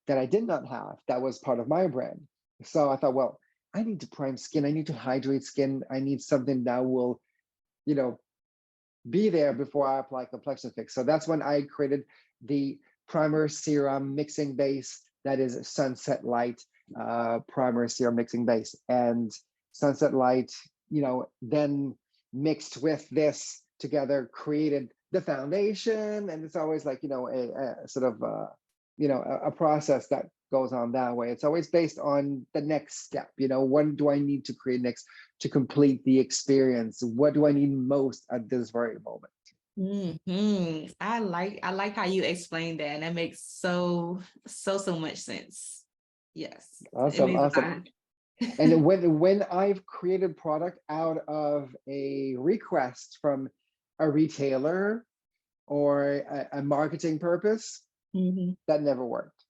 that I did not have, that was part of my brand? So I thought, well, I need to prime skin. I need to hydrate skin. I need something that will, be there before I apply complexion fix. So that's when I created the primer serum mixing base, that is Sunset Light primer serum mixing base. And Sunset Light, then mixed with this together, created the foundation. And it's always like, a sort of, a process that goes on that way. It's always based on the next step. What do I need to create next to complete the experience? What do I need most at this very moment? I like how you explained that, and that makes so much sense. Yes. Awesome. And when I've created product out of a request from a retailer or a marketing purpose, that never worked.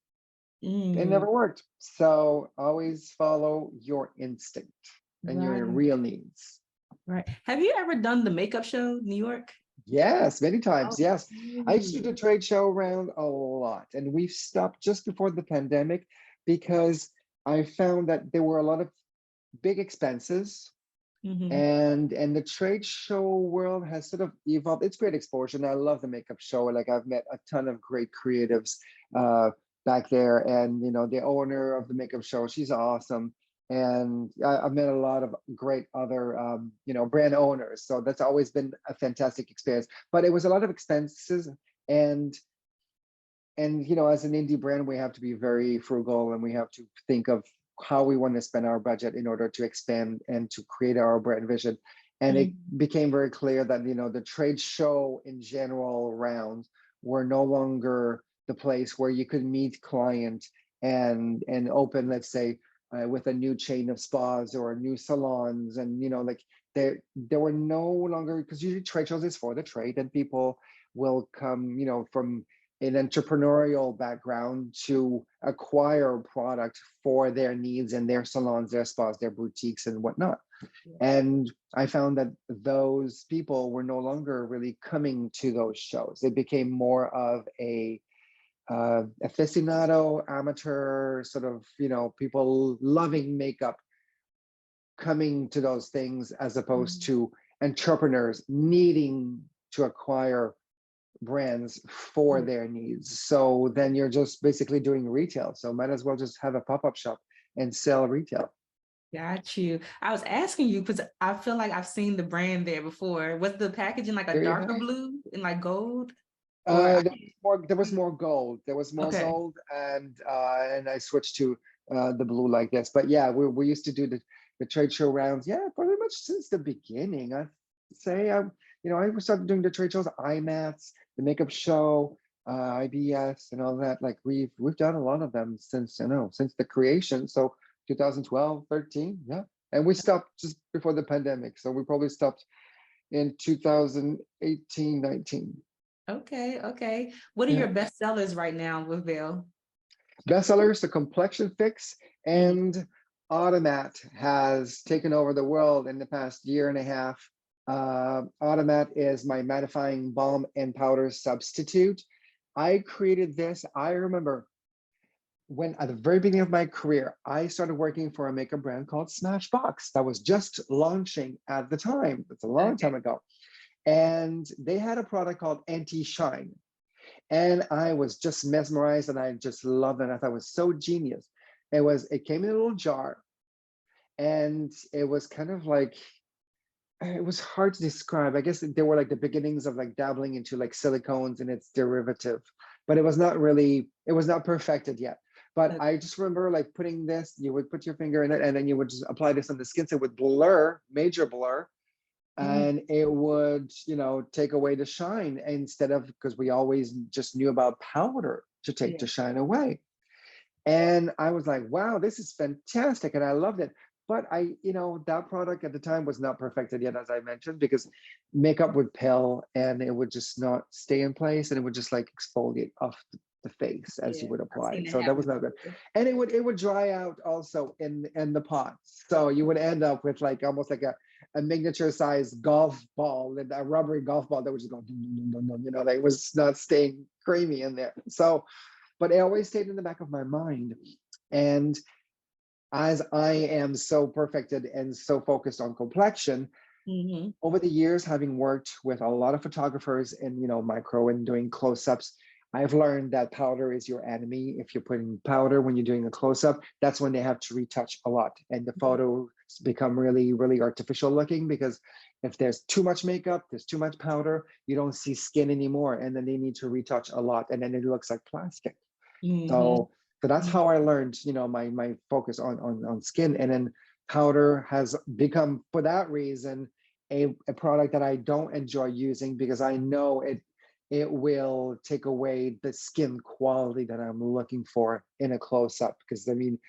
It never worked. So always follow your instinct and your real needs. Right. Have you ever done the makeup show, New York? Yes, many times. Yes. I used to do the trade show around a lot, and we've stopped just before the pandemic because I found that there were a lot of big expenses. And the trade show world has sort of evolved. It's great exposure, and I love the makeup show. Like, I've met a ton of great creatives back there, and the owner of the makeup show, she's awesome. And I've met a lot of great other brand owners. So that's always been a fantastic experience. But it was a lot of expenses, and as an indie brand, we have to be very frugal, and we have to think of how we want to spend our budget in order to expand and to create our brand vision. And it became very clear that the trade show in general rounds were no longer the place where you could meet clients and open, let's say, with a new chain of spas or new salons. And like there were no longer, because usually trade shows is for the trade, and people will come from an entrepreneurial background to acquire product for their needs and their salons, their spas, their boutiques, and whatnot. And I found that those people were no longer really coming to those shows. It became more of a aficionado, amateur, sort of, people loving makeup coming to those things, as opposed to entrepreneurs needing to acquire brands for their needs. So then you're just basically doing retail. So might as well just have a pop-up shop and sell retail. Got you. I was asking you because I feel like I've seen the brand there before. Was the packaging like a darker blue and like gold? There was more gold. There was more gold, and I switched to the blue like this. But yeah, we used to do the trade show rounds. Yeah, pretty much since the beginning. I'd say I started doing the trade shows, IMATs, the makeup show, IBS, and all that. Like we've done a lot of them since the creation. So 2012, 13, yeah. And we stopped just before the pandemic. So we probably stopped in 2018, 19. Okay. What are your best sellers right now with Veil? Bestsellers, the complexion fix, and Automat has taken over the world in the past year and a half. Automat is my mattifying balm and powder substitute. I created this. I remember when at the very beginning of my career, I started working for a makeup brand called Smashbox that was just launching at the time. It's a long time ago. And they had a product called Anti-Shine. And I was just mesmerized, and I just loved it. I thought it was so genius. It came in a little jar, And it was kind of like, it was hard to describe. I guess there were like the beginnings of like dabbling into like silicones and its derivative, but it was not really, it was not perfected yet. But I just remember like putting this, you would put your finger in it and then you would just apply this on the skin. So it would blur, major blur, and it would, take away the shine instead of, because we always just knew about powder to take the shine away. And I was like, wow, this is fantastic. And I loved it. But that product at the time was not perfected yet, as I mentioned, because makeup would pill and it would just not stay in place and it would just like exfoliate off the face as you would apply it. So that was not good. And it would dry out also in the pot. So you would end up with like almost like a miniature sized golf ball, and a rubbery golf ball that would just go, like it was not staying creamy in there. So, but it always stayed in the back of my mind. And as I am so perfected and so focused on complexion, over the years, having worked with a lot of photographers in, micro and doing close-ups, I've learned that powder is your enemy. If you're putting powder when you're doing a close-up, that's when they have to retouch a lot. And the photos become really, really artificial looking, because if there's too much makeup, there's too much powder, you don't see skin anymore. And then they need to retouch a lot. And then it looks like plastic. So that's how I learned, my focus on skin. And then powder has become, for that reason, a product that I don't enjoy using, because I know it will take away the skin quality that I'm looking for in a close-up. Because I mean,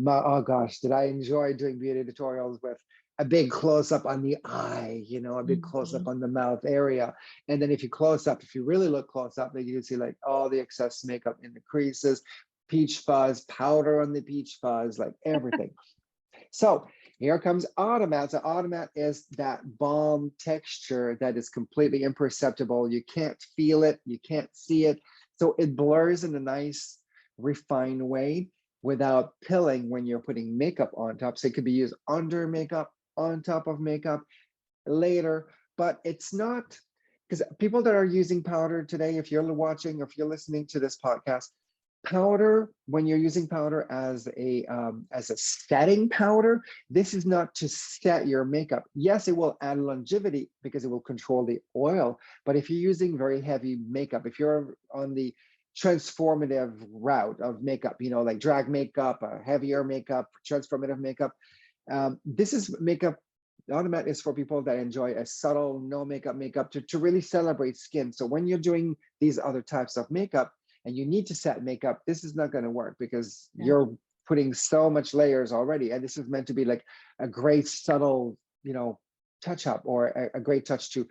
oh gosh, did I enjoy doing beauty tutorials with a big close-up on the eye, a big close-up on the mouth area. And then if you really look close up, then you can see like all the excess makeup in the creases, peach fuzz, powder on the peach fuzz, like everything. So here comes Automat. So Automat is that balm texture that is completely imperceptible. You can't feel it, you can't see it. So it blurs in a nice, refined way without pilling when you're putting makeup on top. So it could be used under makeup, on top of makeup, later, but it's not, because people that are using powder today, if you're watching, or if you're listening to this podcast, powder, when you're using powder as a setting powder, this is not to set your makeup. Yes, it will add longevity because it will control the oil, but if you're using very heavy makeup, if you're on the transformative route of makeup, like drag makeup, heavier makeup, transformative makeup, this is makeup. Automat is for people that enjoy a subtle, no makeup to really celebrate skin. So when you're doing these other types of makeup and you need to set makeup, this is not going to work, because you're putting so much layers already. And this is meant to be like a great subtle, touch up, or a great touch to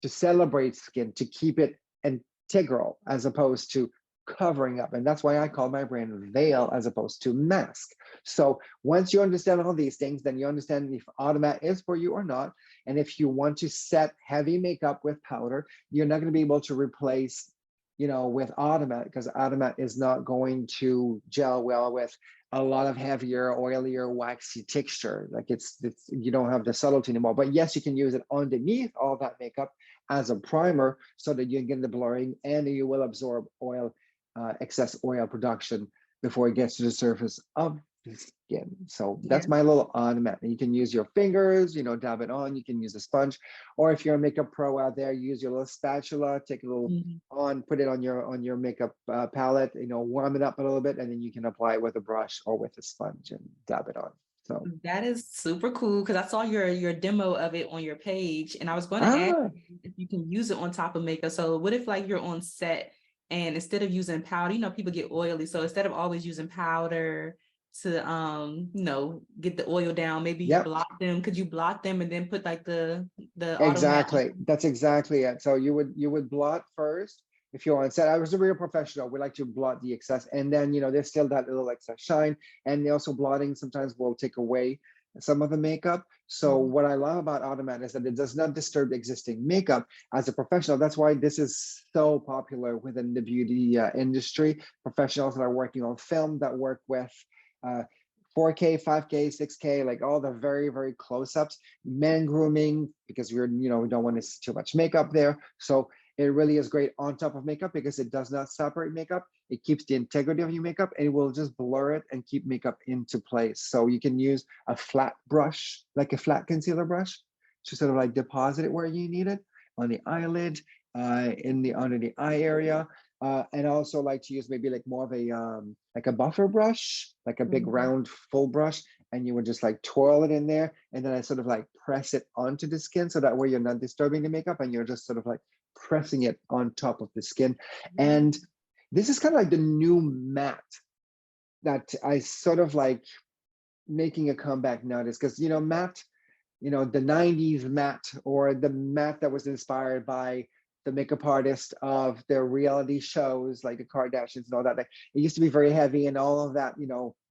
celebrate skin, to keep it integral as opposed to covering up. And that's why I call my brand Veil as opposed to Mask. So once you understand all these things, then you understand if Automat is for you or not. And if you want to set heavy makeup with powder, you're not going to be able to replace, with Automat, because Automat is not going to gel well with a lot of heavier, oilier, waxy texture. Like it's you don't have the subtlety anymore. But yes, you can use it underneath all that makeup as a primer, so that you get the blurring and you will absorb oil, excess oil production before it gets to the surface of the skin. So that's my little Automat. You can use your fingers, dab it on. You can use a sponge, or if you're a makeup pro out there, use your little spatula, take a little on, put it on your makeup palette, warm it up a little bit, and then you can apply it with a brush or with a sponge and dab it on. So that is super cool, because I saw your demo of it on your page, and I was going to ask if you can use it on top of makeup. So what if like you're on set and instead of using powder, people get oily. So instead of always using powder to get the oil down, maybe you block them. Could you block them and then put like the exactly, that's exactly it. So you would blot first. If you're on set, I was a real professional, we like to blot the excess, and then there's still that little excess shine, and also blotting sometimes will take away some of the makeup. So what I love about Automat is that it does not disturb existing makeup. As a professional, that's why this is so popular within the beauty industry. Professionals that are working on film, that work with 4K, 5K, 6K, like all the very, very close-ups, men grooming, because we don't want to see too much makeup there. So It really is great on top of makeup because it does not separate makeup. It keeps the integrity of your makeup, and it will just blur it and keep makeup into place. So you can use a flat brush, like a flat concealer brush, to sort of like deposit it where you need it, on the eyelid, under the eye area. And also like to use maybe like more of a like a buffer brush, like a big round full brush, and you would just like twirl it in there, and then I sort of like press it onto the skin, so that way you're not disturbing the makeup and you're just sort of like pressing it on top of the skin. And this is kind of like the new matte that I sort of like making a comeback nowadays, because matte, the 90s matte, or the matte that was inspired by the makeup artist of their reality shows like the Kardashians and all that. Like, it used to be very heavy, and all of that,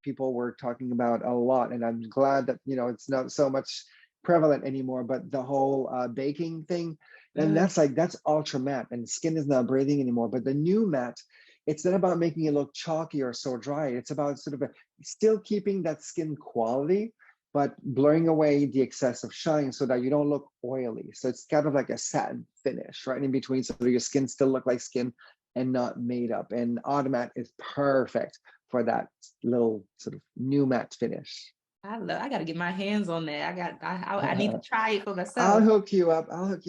people were talking about a lot. And I'm glad that, it's not so much prevalent anymore, but the whole baking thing, and that's ultra matte, and skin is not breathing anymore. But the new matte, it's not about making it look chalky or so dry. It's about sort of still keeping that skin quality, but blurring away the excess of shine so that you don't look oily. So it's kind of like a satin finish right in between, so that your skin still look like skin and not made up. And Automat is perfect for that little sort of new matte finish. I got to get my hands on that. I need to try it for myself. I'll hook you up. Thank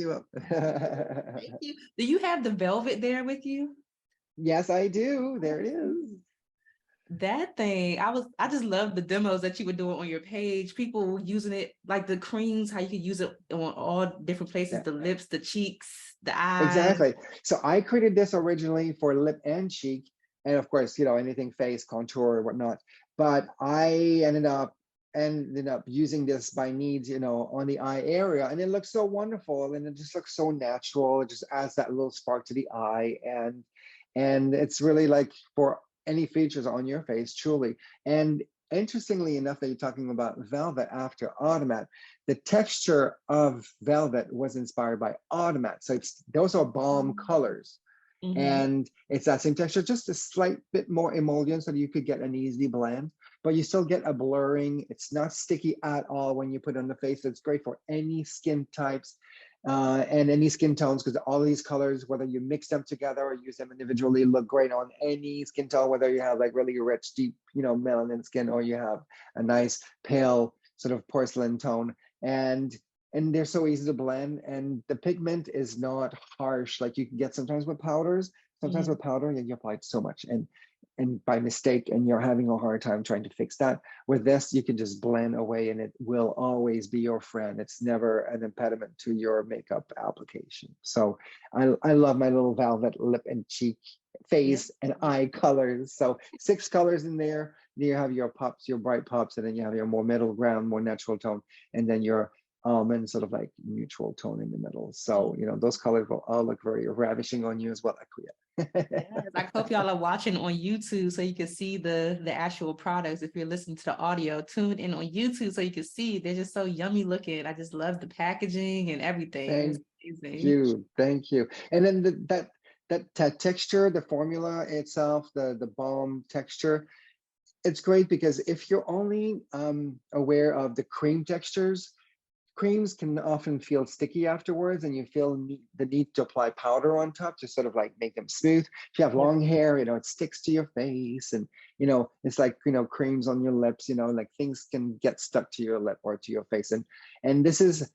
you. Do you have the velvet there with you? Yes, I do. There it is. That thing, I just love the demos that you were doing on your page. People using it like the creams, how you could use it on all different places, the lips, the cheeks, the eyes. Exactly. So I created this originally for lip and cheek, and of course, anything face, contour, or whatnot. But I ended up using this by needs, on the eye area, and it looks so wonderful, and it just looks so natural. It just adds that little spark to the eye, and it's really like for any features on your face, truly. And interestingly enough, that you're talking about velvet after Automat, the texture of velvet was inspired by Automat. So those are balm colors. And it's that same texture, just a slight bit more emollient, so that you could get an easy blend, but you still get a blurring. It's not sticky at all when you put it on the face. It's great for any skin types and any skin tones, because all of these colors, whether you mix them together or use them individually, look great on any skin tone, whether you have like really rich, deep, melanin skin, or you have a nice pale sort of porcelain tone. And they're so easy to blend, and the pigment is not harsh like you can get sometimes with powders. Sometimes with powder, you apply it so much and by mistake, and you're having a hard time trying to fix that. With this, you can just blend away, and it will always be your friend. It's never an impediment to your makeup application. So I love my little velvet lip and cheek, face, and eye colors. So 6 colors in there. You have your pops, your bright pops, and then you have your more middle ground, more natural tone, and then your almond sort of like neutral tone in the middle. So those colors will all look very ravishing on you as well, Akria. Yes, I hope y'all are watching on YouTube so you can see the actual products. If you're listening to the audio, tune in on YouTube so you can see. They're just so yummy looking. I just love the packaging and everything. Thank you. And then that texture, the formula itself, the balm texture, it's great because if you're only aware of the cream textures, creams can often feel sticky afterwards, and you feel the need to apply powder on top to sort of like make them smooth. If you have long hair, it sticks to your face, and it's like creams on your lips, like things can get stuck to your lip or to your face. And this is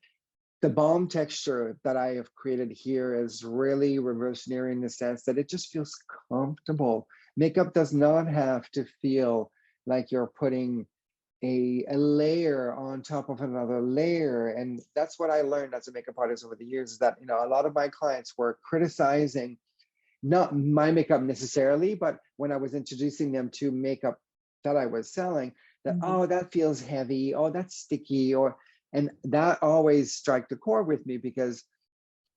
the balm texture that I have created here is really revolutionary in the sense that it just feels comfortable. Makeup does not have to feel like you're putting a layer on top of another layer. And that's what I learned as a makeup artist over the years, is that a lot of my clients were criticizing not my makeup necessarily, but when I was introducing them to makeup that I was selling, that oh, that feels heavy, oh, that's sticky, and that always struck the chord with me, because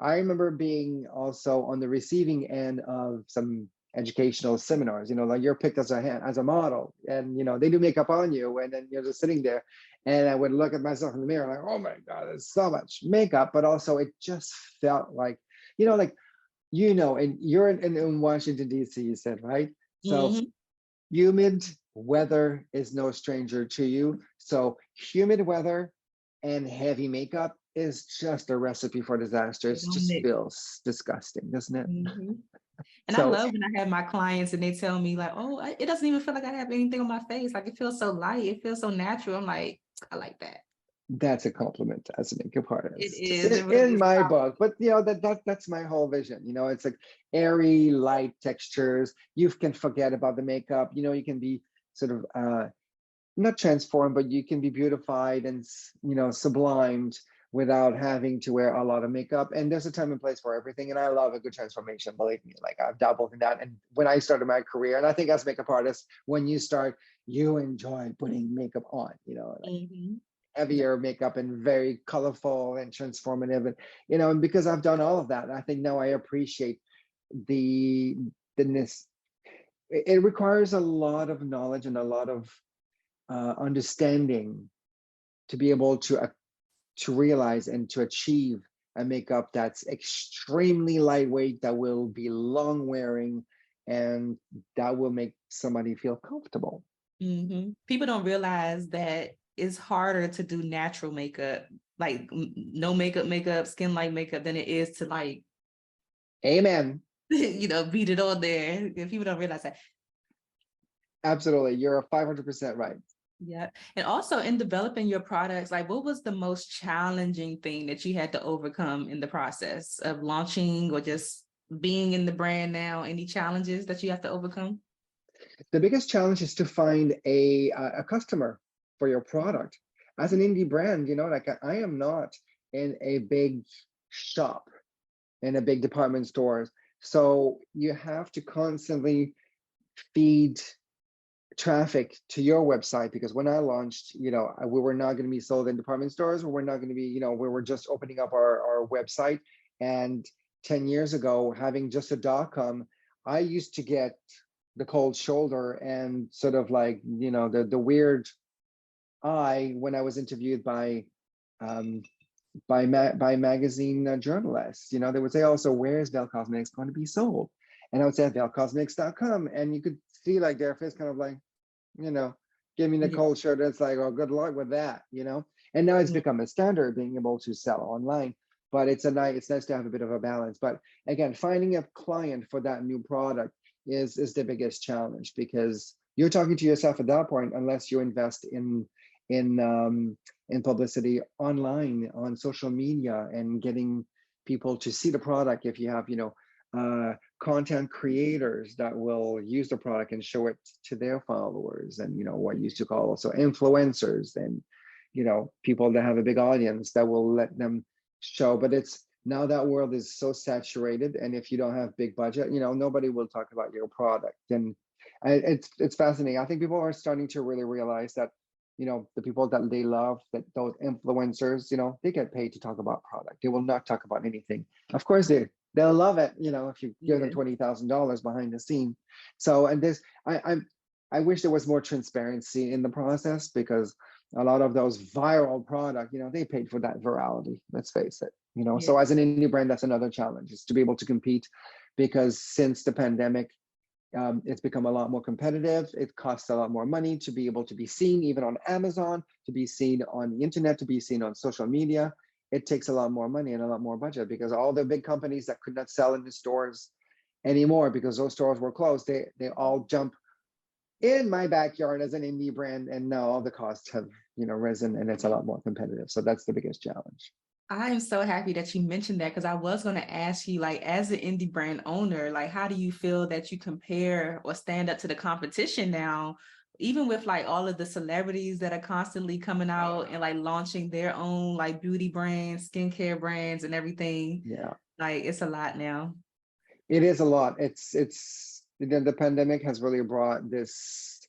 I remember being also on the receiving end of some educational seminars, like you're picked as a model, and they do makeup on you, and then you're just sitting there, and I would look at myself in the mirror like, oh my God, there's so much makeup, but also it just felt like, and you're in Washington, D.C., you said, right? So humid weather is no stranger to you. So humid weather and heavy makeup is just a recipe for disaster. It They don't just mix. feels disgusting, doesn't it? Mhm. And I So love when I have my clients and they tell me like, oh, it doesn't even feel like I have anything on my face. Like it feels so light. It feels so natural. I'm like, I like that. that's a compliment as a makeup It artist is. It really in is. my book. But that's my whole vision. It's like airy, light textures. You can forget about the makeup. You can be sort of not transformed, but you can be beautified and sublimed without having to wear a lot of makeup. And there's a time and place for everything. And I love a good transformation, believe me. Like I've dabbled in that. And when I started my career, and I think as makeup artists, when you start, you enjoy putting makeup on, like Mhm. heavier makeup and very colorful and transformative. And because I've done all of that, I think now I appreciate the the it requires a lot of knowledge and a lot of understanding to be able to realize and to achieve a makeup that's extremely lightweight, that will be long wearing, and that will make somebody feel comfortable. People don't realize that it's harder to do natural makeup, like no makeup, skin light makeup, than it is to like, Amen. beat it on there. If people don't realize that. Absolutely. You're 500% right. Yeah. And also in developing your products, like what was the most challenging thing that you had to overcome in the process of launching or just being in the brand now? Any challenges that you have to overcome? The biggest challenge is to find a customer for your product. As an indie brand, like I am not in a big shop, in a big department stores. So you have to constantly feed traffic to your website, because when I launched, we were not going to be sold in department stores. We were not going to be, we were just opening up our website. And 10 years ago, having just a .com, I used to get the cold shoulder and sort of like, the weird eye when I was interviewed um, by magazine journalists. They would say, "Oh, so where's Bell Cosmetics going to be sold?" And I would say at bellcosmetics.com, and you could see like their face kind of like, give me the Yeah. cold shoulder. It's like, oh, good luck with that. And now it's Mhm. become a standard being able to sell online. But it's nice to have a bit of a balance. But again, finding a client for that new product is the biggest challenge, because you're talking to yourself at that point, unless you invest in in publicity online, on social media, and getting people to see the product. If you have content creators that will use the product and show it to their followers, and what used to call also influencers, and people that have a big audience that will let them show. But it's now that world is so saturated, and if you don't have big budget, nobody will talk about your product. And it's fascinating. I think people are starting to really realize that the people that they love, that those influencers, they get paid to talk about product. They will not talk about anything. Of course they'll love it, if you give them Yeah. $20,000 behind the scene. So, and this I wish there was more transparency in the process, because a lot of those viral product, they paid for that virality, let's face it. Yeah. So as an indie brand, that's another challenge, is to be able to compete, because since the pandemic, it's become a lot more competitive. It costs a lot more money to be able to be seen, even on Amazon, to be seen on the internet, to be seen on social media. It takes a lot more money and a lot more budget, because all the big companies that could not sell in the stores anymore because those stores were closed, they all jump in my backyard as an indie brand, and now all the costs have risen, and it's a lot more competitive. So that's the biggest challenge. I am so happy that you mentioned that, because I was going to ask you, like, as an indie brand owner, like, how do you feel that you compare or stand up to the competition now, even with like all of the celebrities that are constantly coming out and like launching their own like beauty brands, skincare brands, and everything? Yeah, Like, it's a lot now. it is a lot. It's the pandemic has really brought this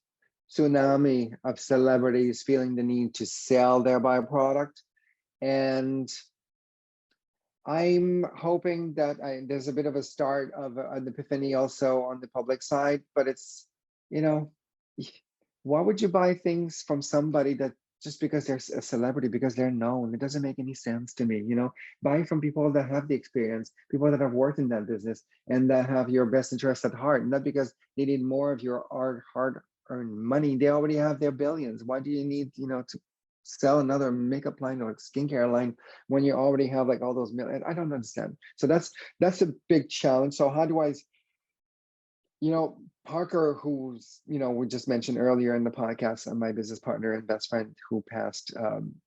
tsunami of celebrities feeling the need to sell their byproduct. And I'm hoping that there's a bit of a start of an epiphany also on the public side. But it's, you know, why would you buy things from somebody that just because they're a celebrity, because they're known? It doesn't make any sense to me. Buy from people that have the experience, people that have worked in that business, and that have your best interest at heart, not because they need more of your hard earned money. They already have their billions. Why do you need, to sell another makeup line or skincare line when you already have like all those million? I don't understand. So that's a big challenge. So how do I, Parker, who's, we just mentioned earlier in the podcast, and my business partner and best friend who passed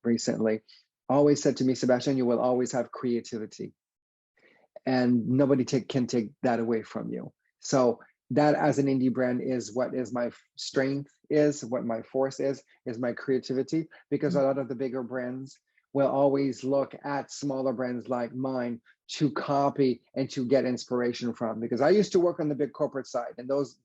recently, always said to me, Sebastien, you will always have creativity, and nobody can take that away from you. So that, as an indie brand, is what is my strength, is what my force is my creativity, because a lot of the bigger brands will always look at smaller brands like mine to copy and to get inspiration from. Because I used to work on the big corporate side, and those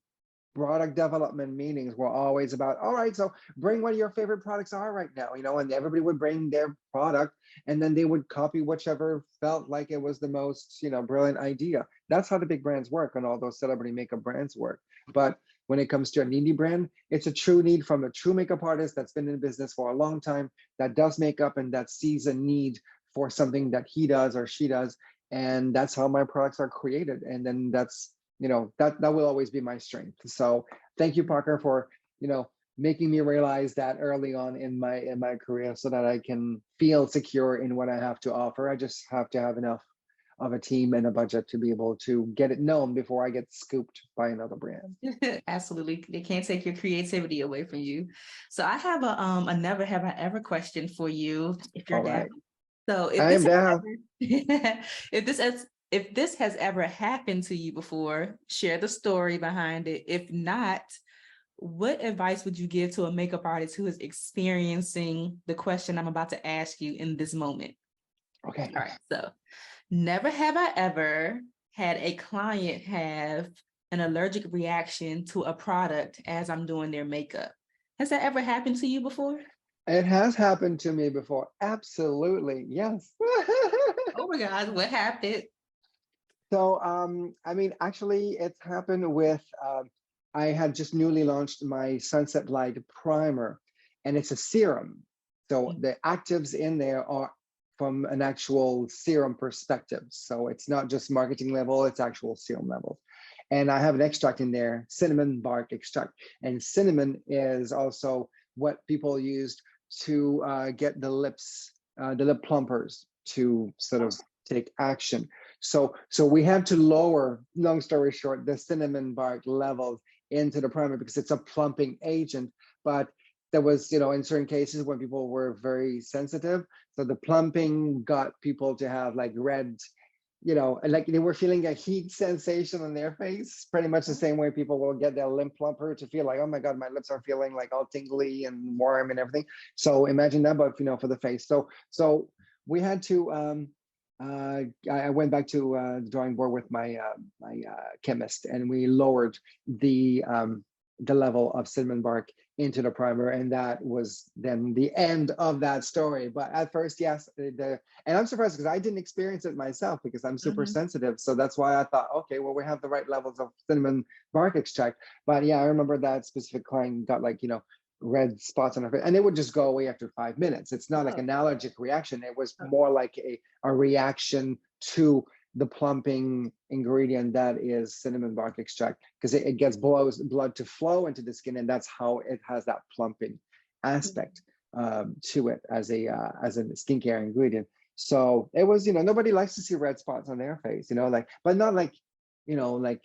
product development meetings were always about, all right, so bring what your favorite products are right now, and everybody would bring their product, and then they would copy whichever felt like it was the most, brilliant idea. That's how the big brands work, and all those celebrity makeup brands work. But when it comes to an indie brand, it's a true need from a true makeup artist that's been in business for a long time, that does makeup and that sees a need for something that he does or she does. And that's how my products are created. And then that's, that will always be my strength. So thank you, Parker, for, making me realize that early on in my career, so that I can feel secure in what I have to offer. I just have to have enough of a team and a budget to be able to get it known before I get scooped by another brand. Absolutely. They can't take your creativity away from you. So I have a never have I ever question for you, if you're down. So if this ever, if this has ever happened to you before, share the story behind it. If not, what advice would you give to a makeup artist who is experiencing the question I'm about to ask you in this moment? Okay. All right. So never have I ever had a client have an allergic reaction to a product as I'm doing their makeup. Has that ever happened to you before? It has happened to me before. Absolutely. Yes. Oh my God, what happened? So, actually, it's happened with, I had just newly launched my Sunset Light Primer, and it's a serum. So the actives in there are from an actual serum perspective. So it's not just marketing level, it's actual serum level. And I have an extract in there, cinnamon bark extract. And cinnamon is also what people used to get the lip plumpers to sort of take action. So we had to lower, long story short, the cinnamon bark levels into the primer because it's a plumping agent. But there was, in certain cases when people were very sensitive, so the plumping got people to have like red, like they were feeling a heat sensation on their face, pretty much the same way people will get their lip plumper to feel like, oh my God, my lips are feeling like all tingly and warm and everything. So imagine that, but for the face. So we had to, I went back to the drawing board with my chemist, and we lowered the level of cinnamon bark into the primer, and that was then the end of that story. But at first, yes, and I'm surprised because I didn't experience it myself because I'm super sensitive. So that's why I thought, okay, well, we have the right levels of cinnamon bark extract. But yeah, I remember that specific client got like, red spots on her face, and it would just go away after 5 minutes. It's not like an allergic reaction. It was more like a reaction to the plumping ingredient that is cinnamon bark extract, because it gets blood to flow into the skin, and that's how it has that plumping aspect to it as a skincare ingredient. So it was, nobody likes to see red spots on their face, like, but not like, like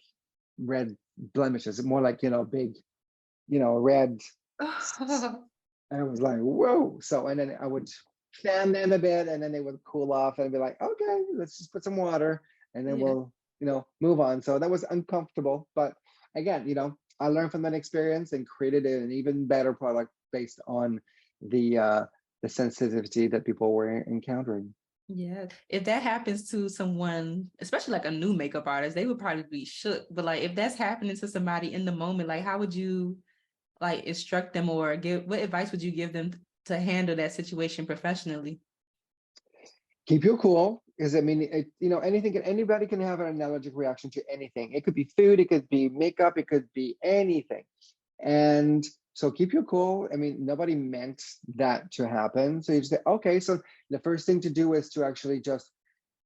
red blemishes, more like, big, red. I was like, whoa. So, and then I would fan them a bit, and then they would cool off and be like, okay, let's just put some water, and then we'll, move on. So that was uncomfortable. But again, I learned from that experience and created an even better product based on the sensitivity that people were encountering. Yeah, if that happens to someone, especially like a new makeup artist, they would probably be shook. But like, if that's happening to somebody in the moment, like, how would you like instruct them, or what advice would you give them to handle that situation professionally? Keep your cool, because anybody can have an allergic reaction to anything. It could be food, it could be makeup, it could be anything. And so keep your cool. Nobody meant that to happen. So you just say, okay, so the first thing to do is to actually just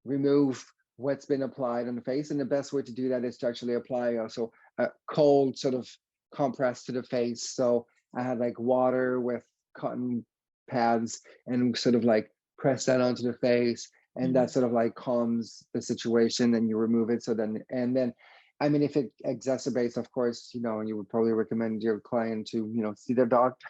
remove what's been applied on the face. And the best way to do that is to actually apply also a cold sort of compress to the face. So I had like water with cotton pads and sort of like press that onto the face, and that sort of like calms the situation, and you remove it. So then, and then, I mean, if it exacerbates, of course, you would probably recommend your client to, see their doctor.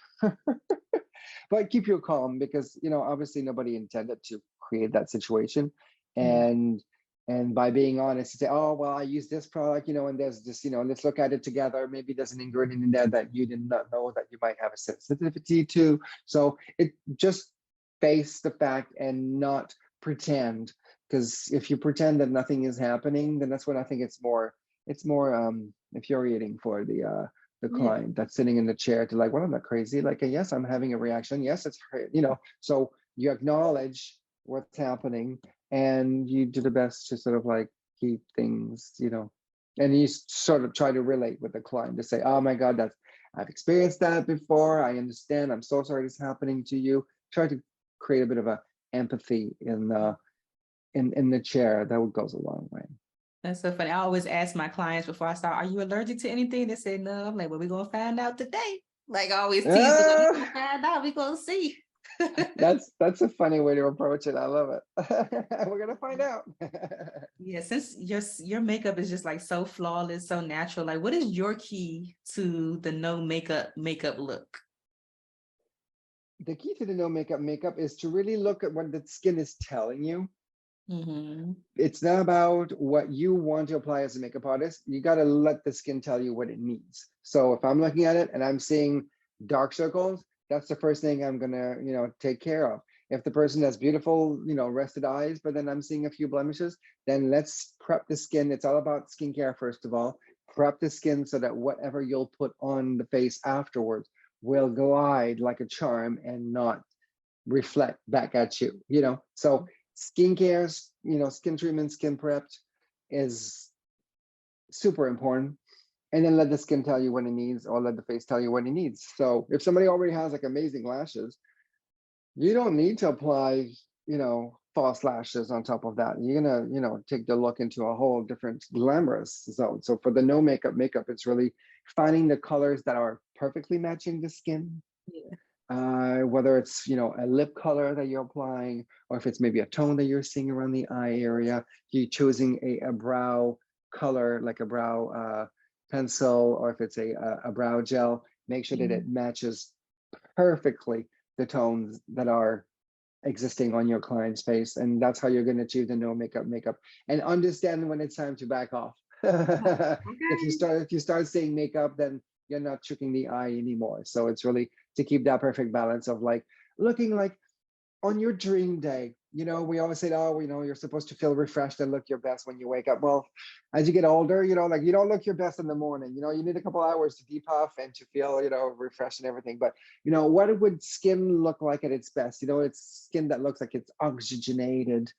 But keep your calm, because, obviously nobody intended to create that situation. And by being honest, to say, oh, well, I use this product, and there's this, let's look at it together. Maybe there's an ingredient in there that you did not know that you might have a sensitivity to. So it just face the fact and not pretend. Because if you pretend that nothing is happening, then that's when I think it's more infuriating for the client that's sitting in the chair to like, well, I'm not crazy. Like, yes, I'm having a reaction. Yes, it's, so you acknowledge what's happening, and you do the best to sort of like keep things, and you sort of try to relate with the client to say, oh my God, I've experienced that before. I understand. I'm so sorry it's happening to you. Try to create a bit of a empathy in the chair. That goes a long way. That's so funny. I always ask my clients before I start, are you allergic to anything? They say no. I'm like, well, we're going to find out today. Like I always tease them, we're going to find out. We're going to see. That's a funny way to approach it. I love it. We're going to find out. Yeah, since your makeup is just like so flawless, so natural, like what is your key to the no makeup look? The key to the no makeup is to really look at what the skin is telling you. It's not about what you want to apply as a makeup artist. You got to let the skin tell you what it needs. So if I'm looking at it and I'm seeing dark circles, that's the first thing I'm gonna, take care of. If the person has beautiful, rested eyes, but then I'm seeing a few blemishes, then let's prep the skin. It's all about skincare, first of all. Prep the skin so that whatever you'll put on the face afterwards will glide like a charm and not reflect back at you, So skincare, skin treatment, skin prepped is super important. And then let the skin tell you what it needs, or let the face tell you what it needs. So if somebody already has like amazing lashes, you don't need to apply, false lashes on top of that. You're gonna, take the look into a whole different glamorous zone. So for the no makeup, it's really finding the colors that are perfectly matching the skin. Whether it's, a lip color that you're applying, or if it's maybe a tone that you're seeing around the eye area, you're choosing a brow color, like a brow pencil, or if it's a brow gel, make sure that it matches perfectly the tones that are existing on your client's face. And that's how you're going to achieve the no makeup. And understand when it's time to back off. If you start saying makeup, then you're not tricking the eye anymore. So it's really to keep that perfect balance of like looking like on your dream day. We always say, oh, you're supposed to feel refreshed and look your best when you wake up. Well, as you get older, like you don't look your best in the morning. You need a couple hours to depuff and to feel, refreshed and everything. But, what would skin look like at its best? It's skin that looks like it's oxygenated,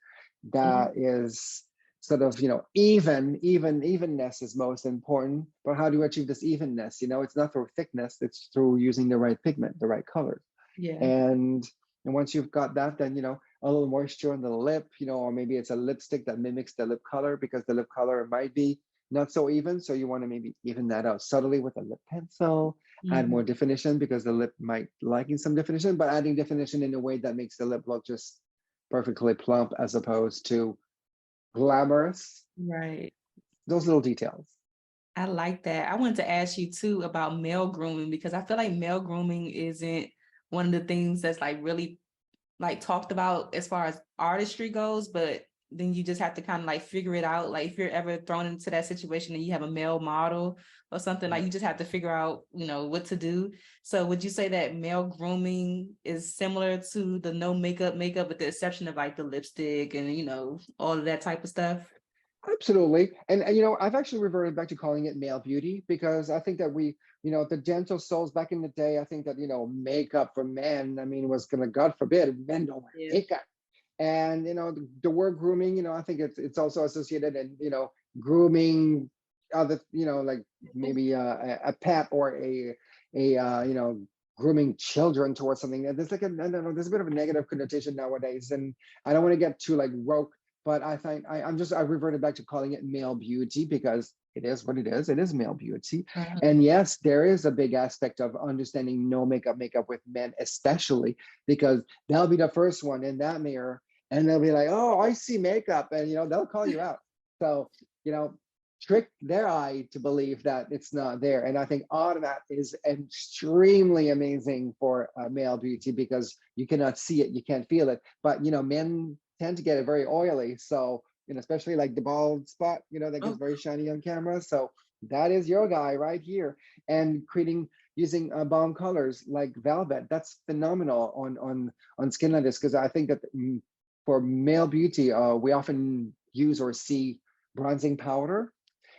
that is sort of, evenness is most important. But how do you achieve this evenness? It's not through thickness, it's through using the right pigment, the right colors. And once you've got that, then, a little moisture on the lip, or maybe it's a lipstick that mimics the lip color, because the lip color might be not so even. So you want to maybe even that out subtly with a lip pencil, add more definition, because the lip might liking some definition, but adding definition in a way that makes the lip look just perfectly plump as opposed to glamorous. Right. Those little details. I like that. I wanted to ask you too about male grooming, because I feel like male grooming isn't one of the things that's like really like talked about as far as artistry goes, but then you just have to kind of like figure it out. Like if you're ever thrown into that situation and you have a male model or something, like you just have to figure out, what to do. So would you say that male grooming is similar to the no makeup with the exception of like the lipstick and, all of that type of stuff? Absolutely. And I've actually reverted back to calling it male beauty, because I think that the gentle souls back in the day, I think that, makeup for men, was gonna, God forbid, men don't wear makeup. And, the word grooming, I think it's also associated and, grooming other, like maybe a pet or a grooming children towards something. There's like I don't know, there's a bit of a negative connotation nowadays. And I don't want to get too like woke, but I reverted back to calling it male beauty, because it is what it is. It is male beauty. Mhm. And yes, there is a big aspect of understanding no makeup with men, especially because they'll be the first one in that mirror and they'll be like, oh, I see makeup. And, they'll call you out. So, you know, trick their eye to believe that it's not there. And I think all of that is extremely amazing for male beauty because you cannot see it, you can't feel it. But, men tend to get it very oily. So, especially like the bald spot, that gets very shiny on camera. So that is your guy right here. And using balm colors like velvet, that's phenomenal on skin like this, because I think that for male beauty, we often use or see bronzing powder,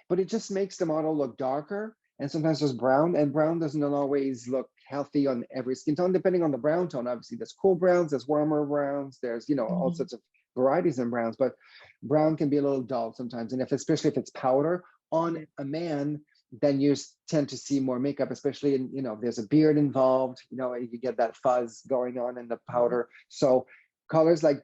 but it just makes the model look darker. And sometimes there's brown, and brown doesn't always look healthy on every skin tone, depending on the brown tone. Obviously, there's cool browns, there's warmer browns, there's, all sorts of varieties in browns, but brown can be a little dull sometimes. And especially if it's powder on a man, then you tend to see more makeup, especially in, if there's a beard involved, you get that fuzz going on in the powder. So colors like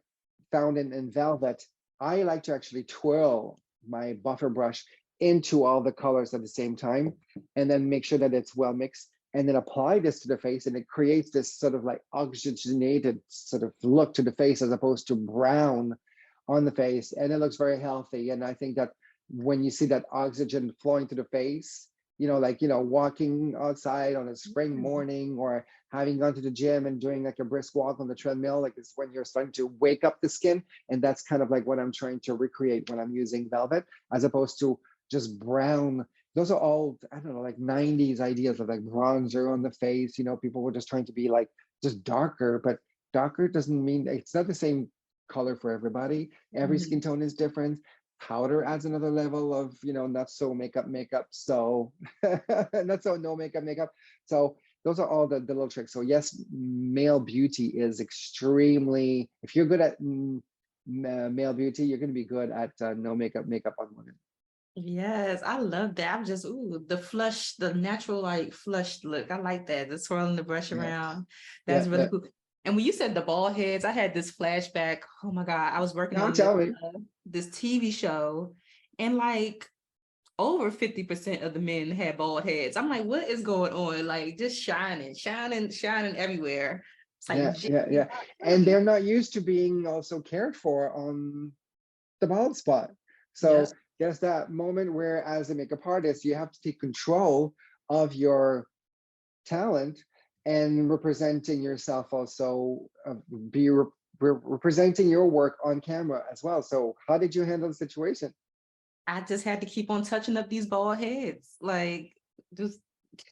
found in velvet, I like to actually twirl my buffer brush into all the colors at the same time, and then make sure that it's well mixed, and then apply this to the face, and it creates this sort of like oxygenated sort of look to the face as opposed to brown on the face, and it looks very healthy. And I think that when you see that oxygen flowing to the face, walking outside on a spring morning, or having gone to the gym and doing like a brisk walk on the treadmill, like it's when you're starting to wake up the skin. And that's kind of like what I'm trying to recreate when I'm using velvet, as opposed to just brown. Those are all, I don't know, like 90s ideas of like bronzer on the face. People were just trying to be like just darker, but darker doesn't mean, it's not the same color for everybody. Every skin tone is different. Powder adds another level of, not so makeup. So not so no makeup. So those are all the little tricks. So yes, male beauty is extremely, if you're good at male beauty, you're going to be good at no makeup on women. Yes, I love that. I'm just the natural like flushed look. I like that. The swirling the brush around. That's really cool. And when you said the bald heads, I had this flashback. Oh my God, I was working on this TV show, and like over 50% of the men had bald heads. I'm like, what is going on? Like just shining everywhere. It's like yeah. And they're not used to being also cared for on the bald spot. So there's that moment where, as a makeup artist, you have to take control of your talent and representing yourself, also be representing your work on camera as well. So how did you handle the situation? I just had to keep on touching up these bald heads, like just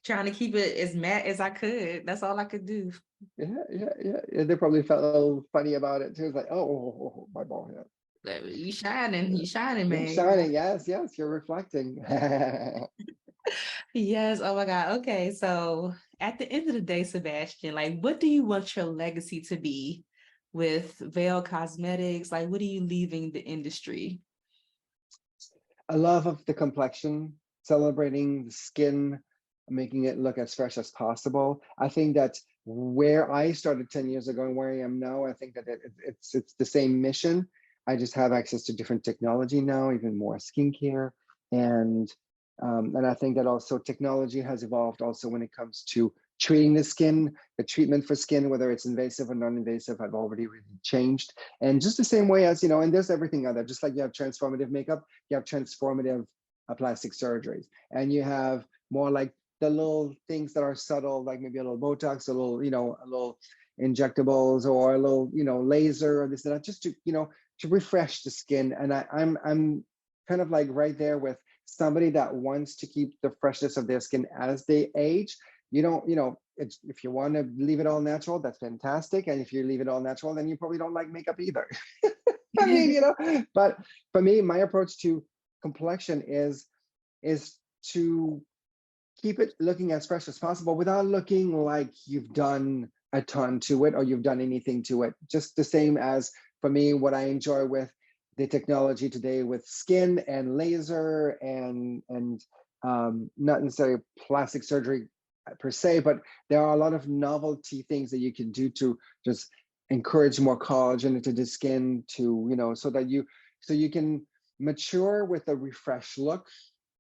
trying to keep it as matte as I could. That's all I could do. Yeah. They probably felt a little funny about it too. It's like, oh, my bald head. You shining, man. You're shining, yes, you're reflecting. Yes, oh my God. Okay, so at the end of the day, Sebastien, like, what do you want your legacy to be with Veil Cosmetics? Like, what are you leaving the industry? A love of the complexion, celebrating the skin, making it look as fresh as possible. I think that where I started 10 years ago and where I am now, I think that it's the same mission. I just have access to different technology now, even more skincare. And I think that also technology has evolved also when it comes to treating the skin. The treatment for skin, whether it's invasive or non-invasive, have already really changed. And just the same way as, and there's everything other, just like you have transformative makeup, you have transformative plastic surgeries. And you have more like the little things that are subtle, like maybe a little Botox, a little injectables, or a little, laser or this and that, just to, to refresh the skin. And I'm kind of like right there with somebody that wants to keep the freshness of their skin as they age. If you want to leave it all natural, that's fantastic. And if you leave it all natural, then you probably don't like makeup either. I mean, but for me, my approach to complexion is to keep it looking as fresh as possible without looking like you've done a ton to it or you've done anything to it. Just the same as, for me, what I enjoy with the technology today with skin and laser and not necessarily plastic surgery per se, but there are a lot of novelty things that you can do to just encourage more collagen into the skin, to, so you can mature with a refreshed look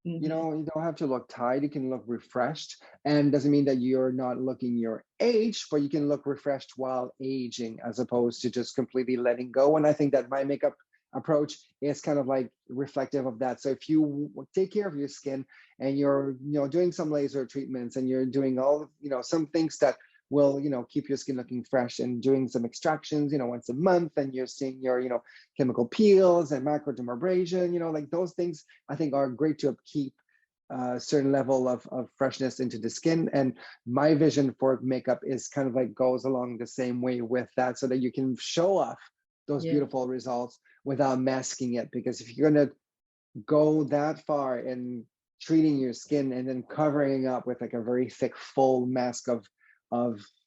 You know, you don't have to look tired. You can look refreshed, and doesn't mean that you're not looking your age, but you can look refreshed while aging, as opposed to just completely letting go. And I think that my makeup approach is kind of like reflective of that. So if you take care of your skin and you're, you know, doing some laser treatments and you're doing all, you know, some things that will, you know, keep your skin looking fresh, and doing some extractions, you know, once a month, and you're seeing your, you know, chemical peels and macrodermabrasion, you know, like those things I think are great to keep a certain level of freshness into the skin. And my vision for makeup is kind of like goes along the same way with that, so that you can show off those Yeah. beautiful results without masking it. Because if you're going to go that far in treating your skin and then covering up with like a very thick full mask of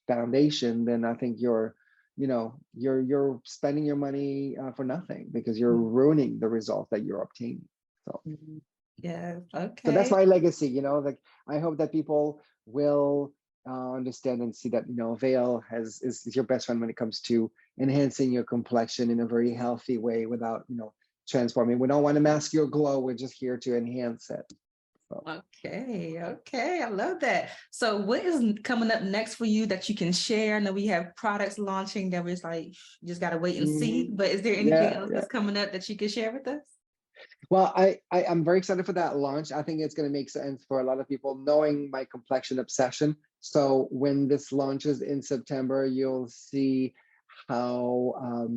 foundation, then I think you're, you know, you're spending your money for nothing, because you're ruining the result that you're obtaining. So Yeah. so that's Okay. my legacy, you know, like I hope that people will understand and see that, you know, Veil is your best friend when it comes to enhancing your complexion in a very healthy way without, you know, transforming. We don't want to mask your glow. We're just here to enhance it. So. Okay. Okay. I love that. So what is coming up next for you that you can share? I know we have products launching that was like, you just got to wait and see, but is there anything Yeah, else yeah. that's coming up that you can share with us? Well, I'm very excited for that launch. I think it's going to make sense for a lot of people, knowing my complexion obsession. So when this launches in September, you'll see how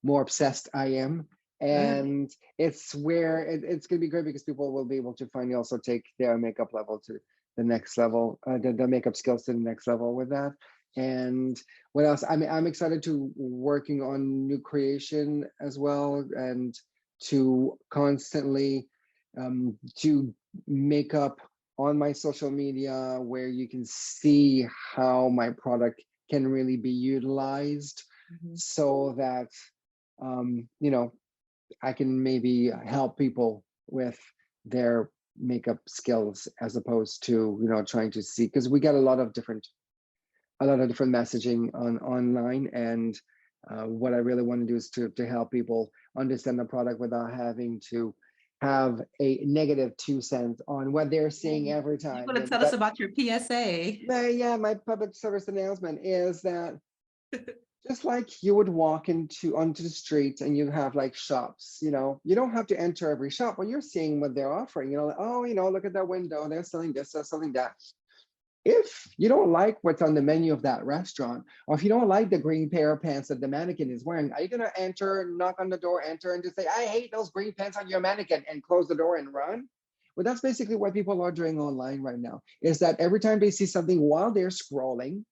more obsessed I am. Okay. And it's where it's going to be great, because people will be able to finally also take their makeup level to the next level, the makeup skills to the next level with that. And what else? I'm excited to working on new creation as well, and to constantly do makeup on my social media, where you can see how my product can really be utilized, so that you know, I can maybe help people with their makeup skills, as opposed to, you know, trying to see, because we get a lot of different messaging online. And what I really want to do is to help people understand the product without having to have a negative 2 cents on what they're seeing every You're time. going to And tell us that, about your PSA. yeah, my public service announcement is that just like you would walk onto the street and you have like shops, you know, you don't have to enter every shop, but you're seeing what they're offering. You know, like, oh, you know, look at that window, they're selling this, they're selling that. If you don't like what's on the menu of that restaurant, or if you don't like the green pair of pants that the mannequin is wearing, are you going to enter, knock on the door, enter, and just say, I hate those green pants on your mannequin, and close the door and run? Well, that's basically what people are doing online right now, is that every time they see something while they're scrolling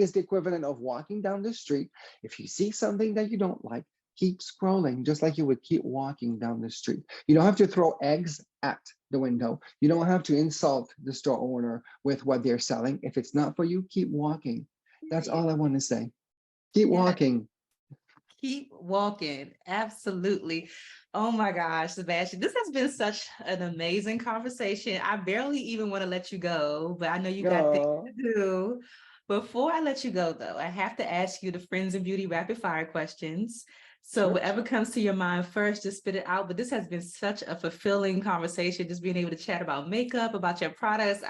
is the equivalent of walking down the street. If you see something that you don't like, keep scrolling, just like you would keep walking down the street. You don't have to throw eggs at the window. You don't have to insult the store owner with what they're selling. If it's not for you, keep walking. That's all I want to say. Keep Yeah. walking. Keep walking. Absolutely. Oh my gosh, Sebastian, this has been such an amazing conversation. I barely even want to let you go, but I know you got things Oh, to do. Before I let you go, though, I have to ask you the Friends of Beauty rapid fire questions. So sure. whatever comes to your mind first, just spit it out. But this has been such a fulfilling conversation, just being able to chat about makeup, about your products.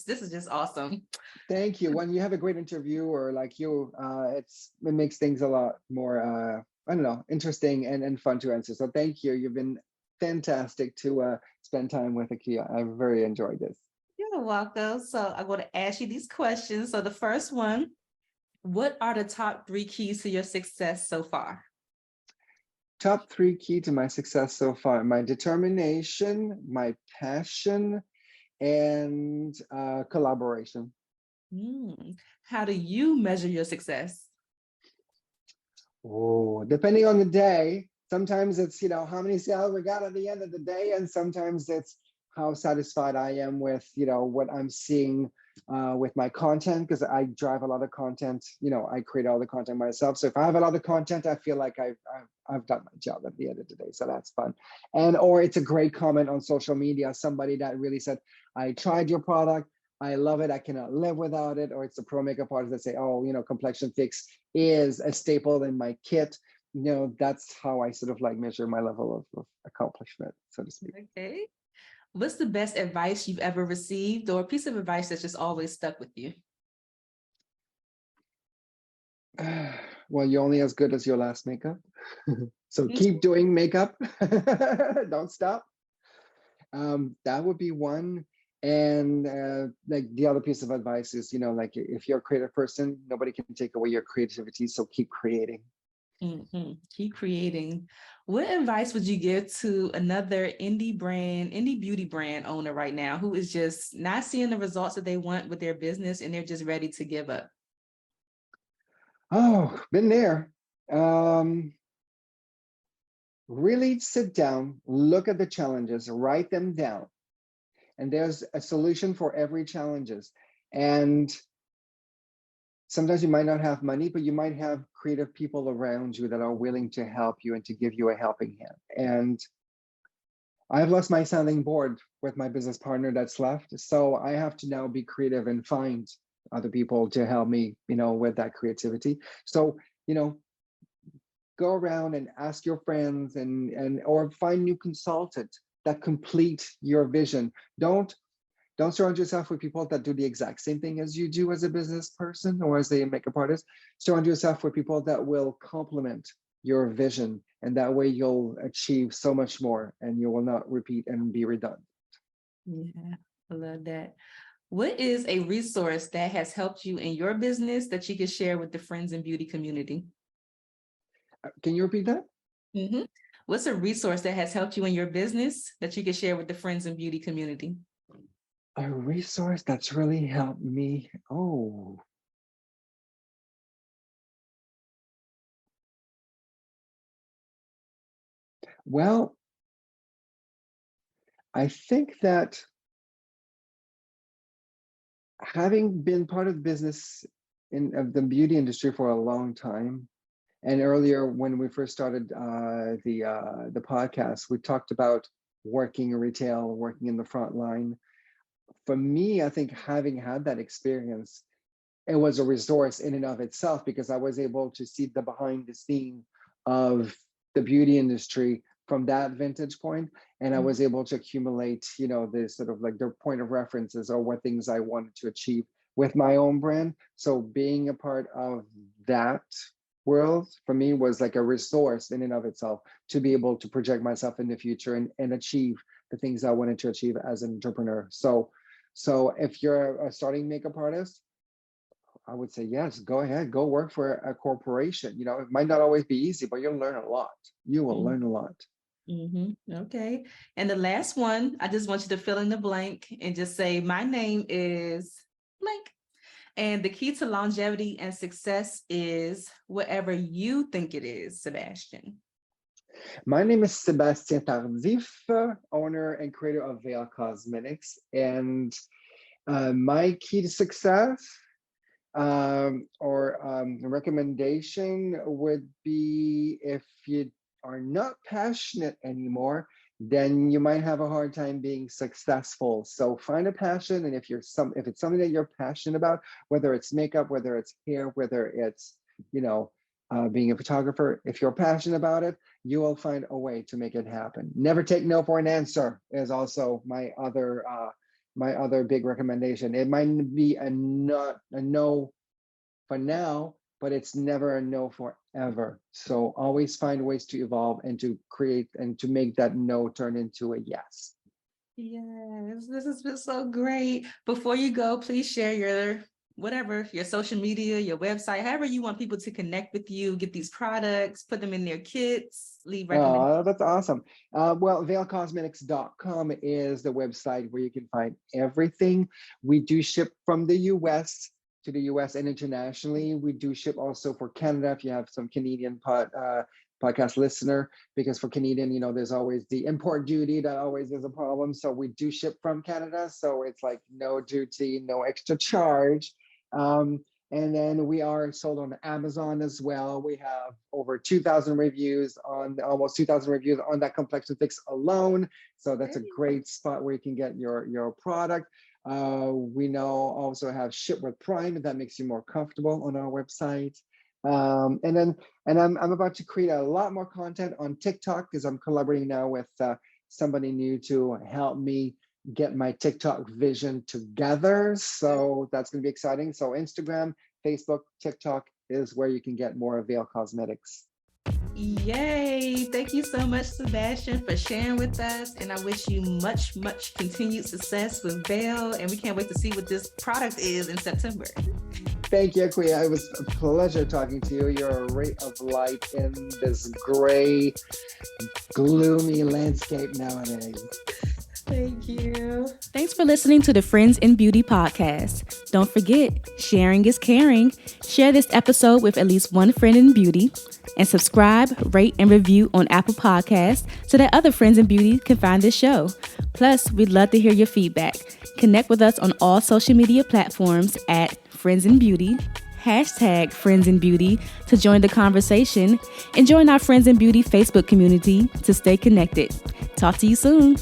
This is just awesome. Thank you. When you have a great interviewer like you, it makes things a lot more I don't know, interesting and fun to answer. So thank you. You've been fantastic to spend time with, Akia. I very enjoyed this. You're welcome. So I'm going to ask you these questions. So the first one, what are the top three keys to your success so far? Top three key to my success so far: my determination, my passion, and collaboration. How do you measure your success? Oh, depending on the day, sometimes it's, you know, how many sales we got at the end of the day, and sometimes it's how satisfied I am with, you know, what I'm seeing with my content, because I drive a lot of content. You know, I create all the content myself. So if I have a lot of content, I feel like I've done my job at the end of the day. So that's fun. And or it's a great comment on social media, somebody that really said, I tried your product, I love it, I cannot live without it. Or it's a pro makeup artist that say, oh, you know, complexion fix is a staple in my kit. You know, that's how I sort of like measure my level of accomplishment, so to speak. Okay. What's the best advice you've ever received, or a piece of advice that's just always stuck with you? Well, you're only as good as your last makeup. So keep doing makeup. Don't stop. That would be one. And like the other piece of advice is, like if you're a creative person, nobody can take away your creativity. So keep creating. Keep creating. What advice would you give to another indie beauty brand owner right now who is just not seeing the results that they want with their business and they're just ready to give up? Oh, been there. Really sit down, look at the challenges, write them down. And there's a solution for every challenges. And sometimes you might not have money, but you might have creative people around you that are willing to help you and to give you a helping hand. And I've lost my sounding board with my business partner that's left. So I have to now be creative and find other people to help me, with that creativity. So, go around and ask your friends or find new consultants that complete your vision. Don't surround yourself with people that do the exact same thing as you do as a business person or as a makeup artist. Surround yourself with people that will complement your vision, and that way you'll achieve so much more and you will not repeat and be redundant. Yeah, I love that. What is a resource that has helped you in your business that you could share with the friends and beauty community? Can you repeat that? Mm-hmm. What's a resource that has helped you in your business that you could share with the friends and beauty community? A resource that's really helped me. Oh. Well, I think that having been part of the business of the beauty industry for a long time, and earlier when we first started the podcast, we talked about working in retail, working in the front line. For me, I think having had that experience, it was a resource in and of itself because I was able to see the behind the scene of the beauty industry from that vantage point, and I was able to accumulate, the sort of like the point of references or what things I wanted to achieve with my own brand. So being a part of that world for me was like a resource in and of itself to be able to project myself in the future and achieve the things I wanted to achieve as an entrepreneur. So if you're a starting makeup artist, I would say, yes, go ahead, go work for a corporation. It might not always be easy, but you'll learn a lot. You will learn a lot. Okay. And the last one, I just want you to fill in the blank and just say, my name is blank. And the key to longevity and success is whatever you think it is, Sebastien. My name is Sebastien Tardif, owner and creator of Veil Cosmetics. And my key to success recommendation would be, if you are not passionate anymore, then you might have a hard time being successful. So find a passion, and if it's something that you're passionate about, whether it's makeup, whether it's hair, whether it's being a photographer, if you're passionate about it, you will find a way to make it happen. Never take no for an answer is also my other big recommendation. It might be a no for now, but it's never a no forever. So always find ways to evolve and to create and to make that no turn into a yes. Yes, this has been so great. Before you go, please share your social media, your website, however you want people to connect with you, get these products, put them in their kits, leave recommendations. Oh, that's awesome. Well, veilcosmetics.com is the website where you can find everything. We do ship from the US to the US and internationally. We do ship also for Canada if you have some Canadian podcast listener, because for Canadian, there's always the import duty that always is a problem. So we do ship from Canada. So it's like no duty, no extra charge. And then we are sold on Amazon as well. We have over 2,000 reviews almost 2,000 reviews on that complexion fix alone. So that's a great spot where you can get your product. We now also have Ship with Prime, if that makes you more comfortable, on our website. And I'm about to create a lot more content on TikTok because I'm collaborating now with somebody new to help me get my TikTok vision together. So that's going to be exciting. So Instagram, Facebook, TikTok is where you can get more of Veil Cosmetics. Yay! Thank you so much, Sebastien, for sharing with us. And I wish you much, much continued success with Veil. And we can't wait to see what this product is in September. Thank you, Akuya. It was a pleasure talking to you. You're a ray of light in this gray, gloomy landscape nowadays. Thank you. Thanks for listening to the Friends in Beauty podcast. Don't forget, sharing is caring. Share this episode with at least one friend in beauty, and subscribe, rate, and review on Apple Podcasts so that other friends in beauty can find this show. Plus, we'd love to hear your feedback. Connect with us on all social media platforms at Friends in Beauty, # Friends in Beauty to join the conversation, and join our Friends in Beauty Facebook community to stay connected. Talk to you soon.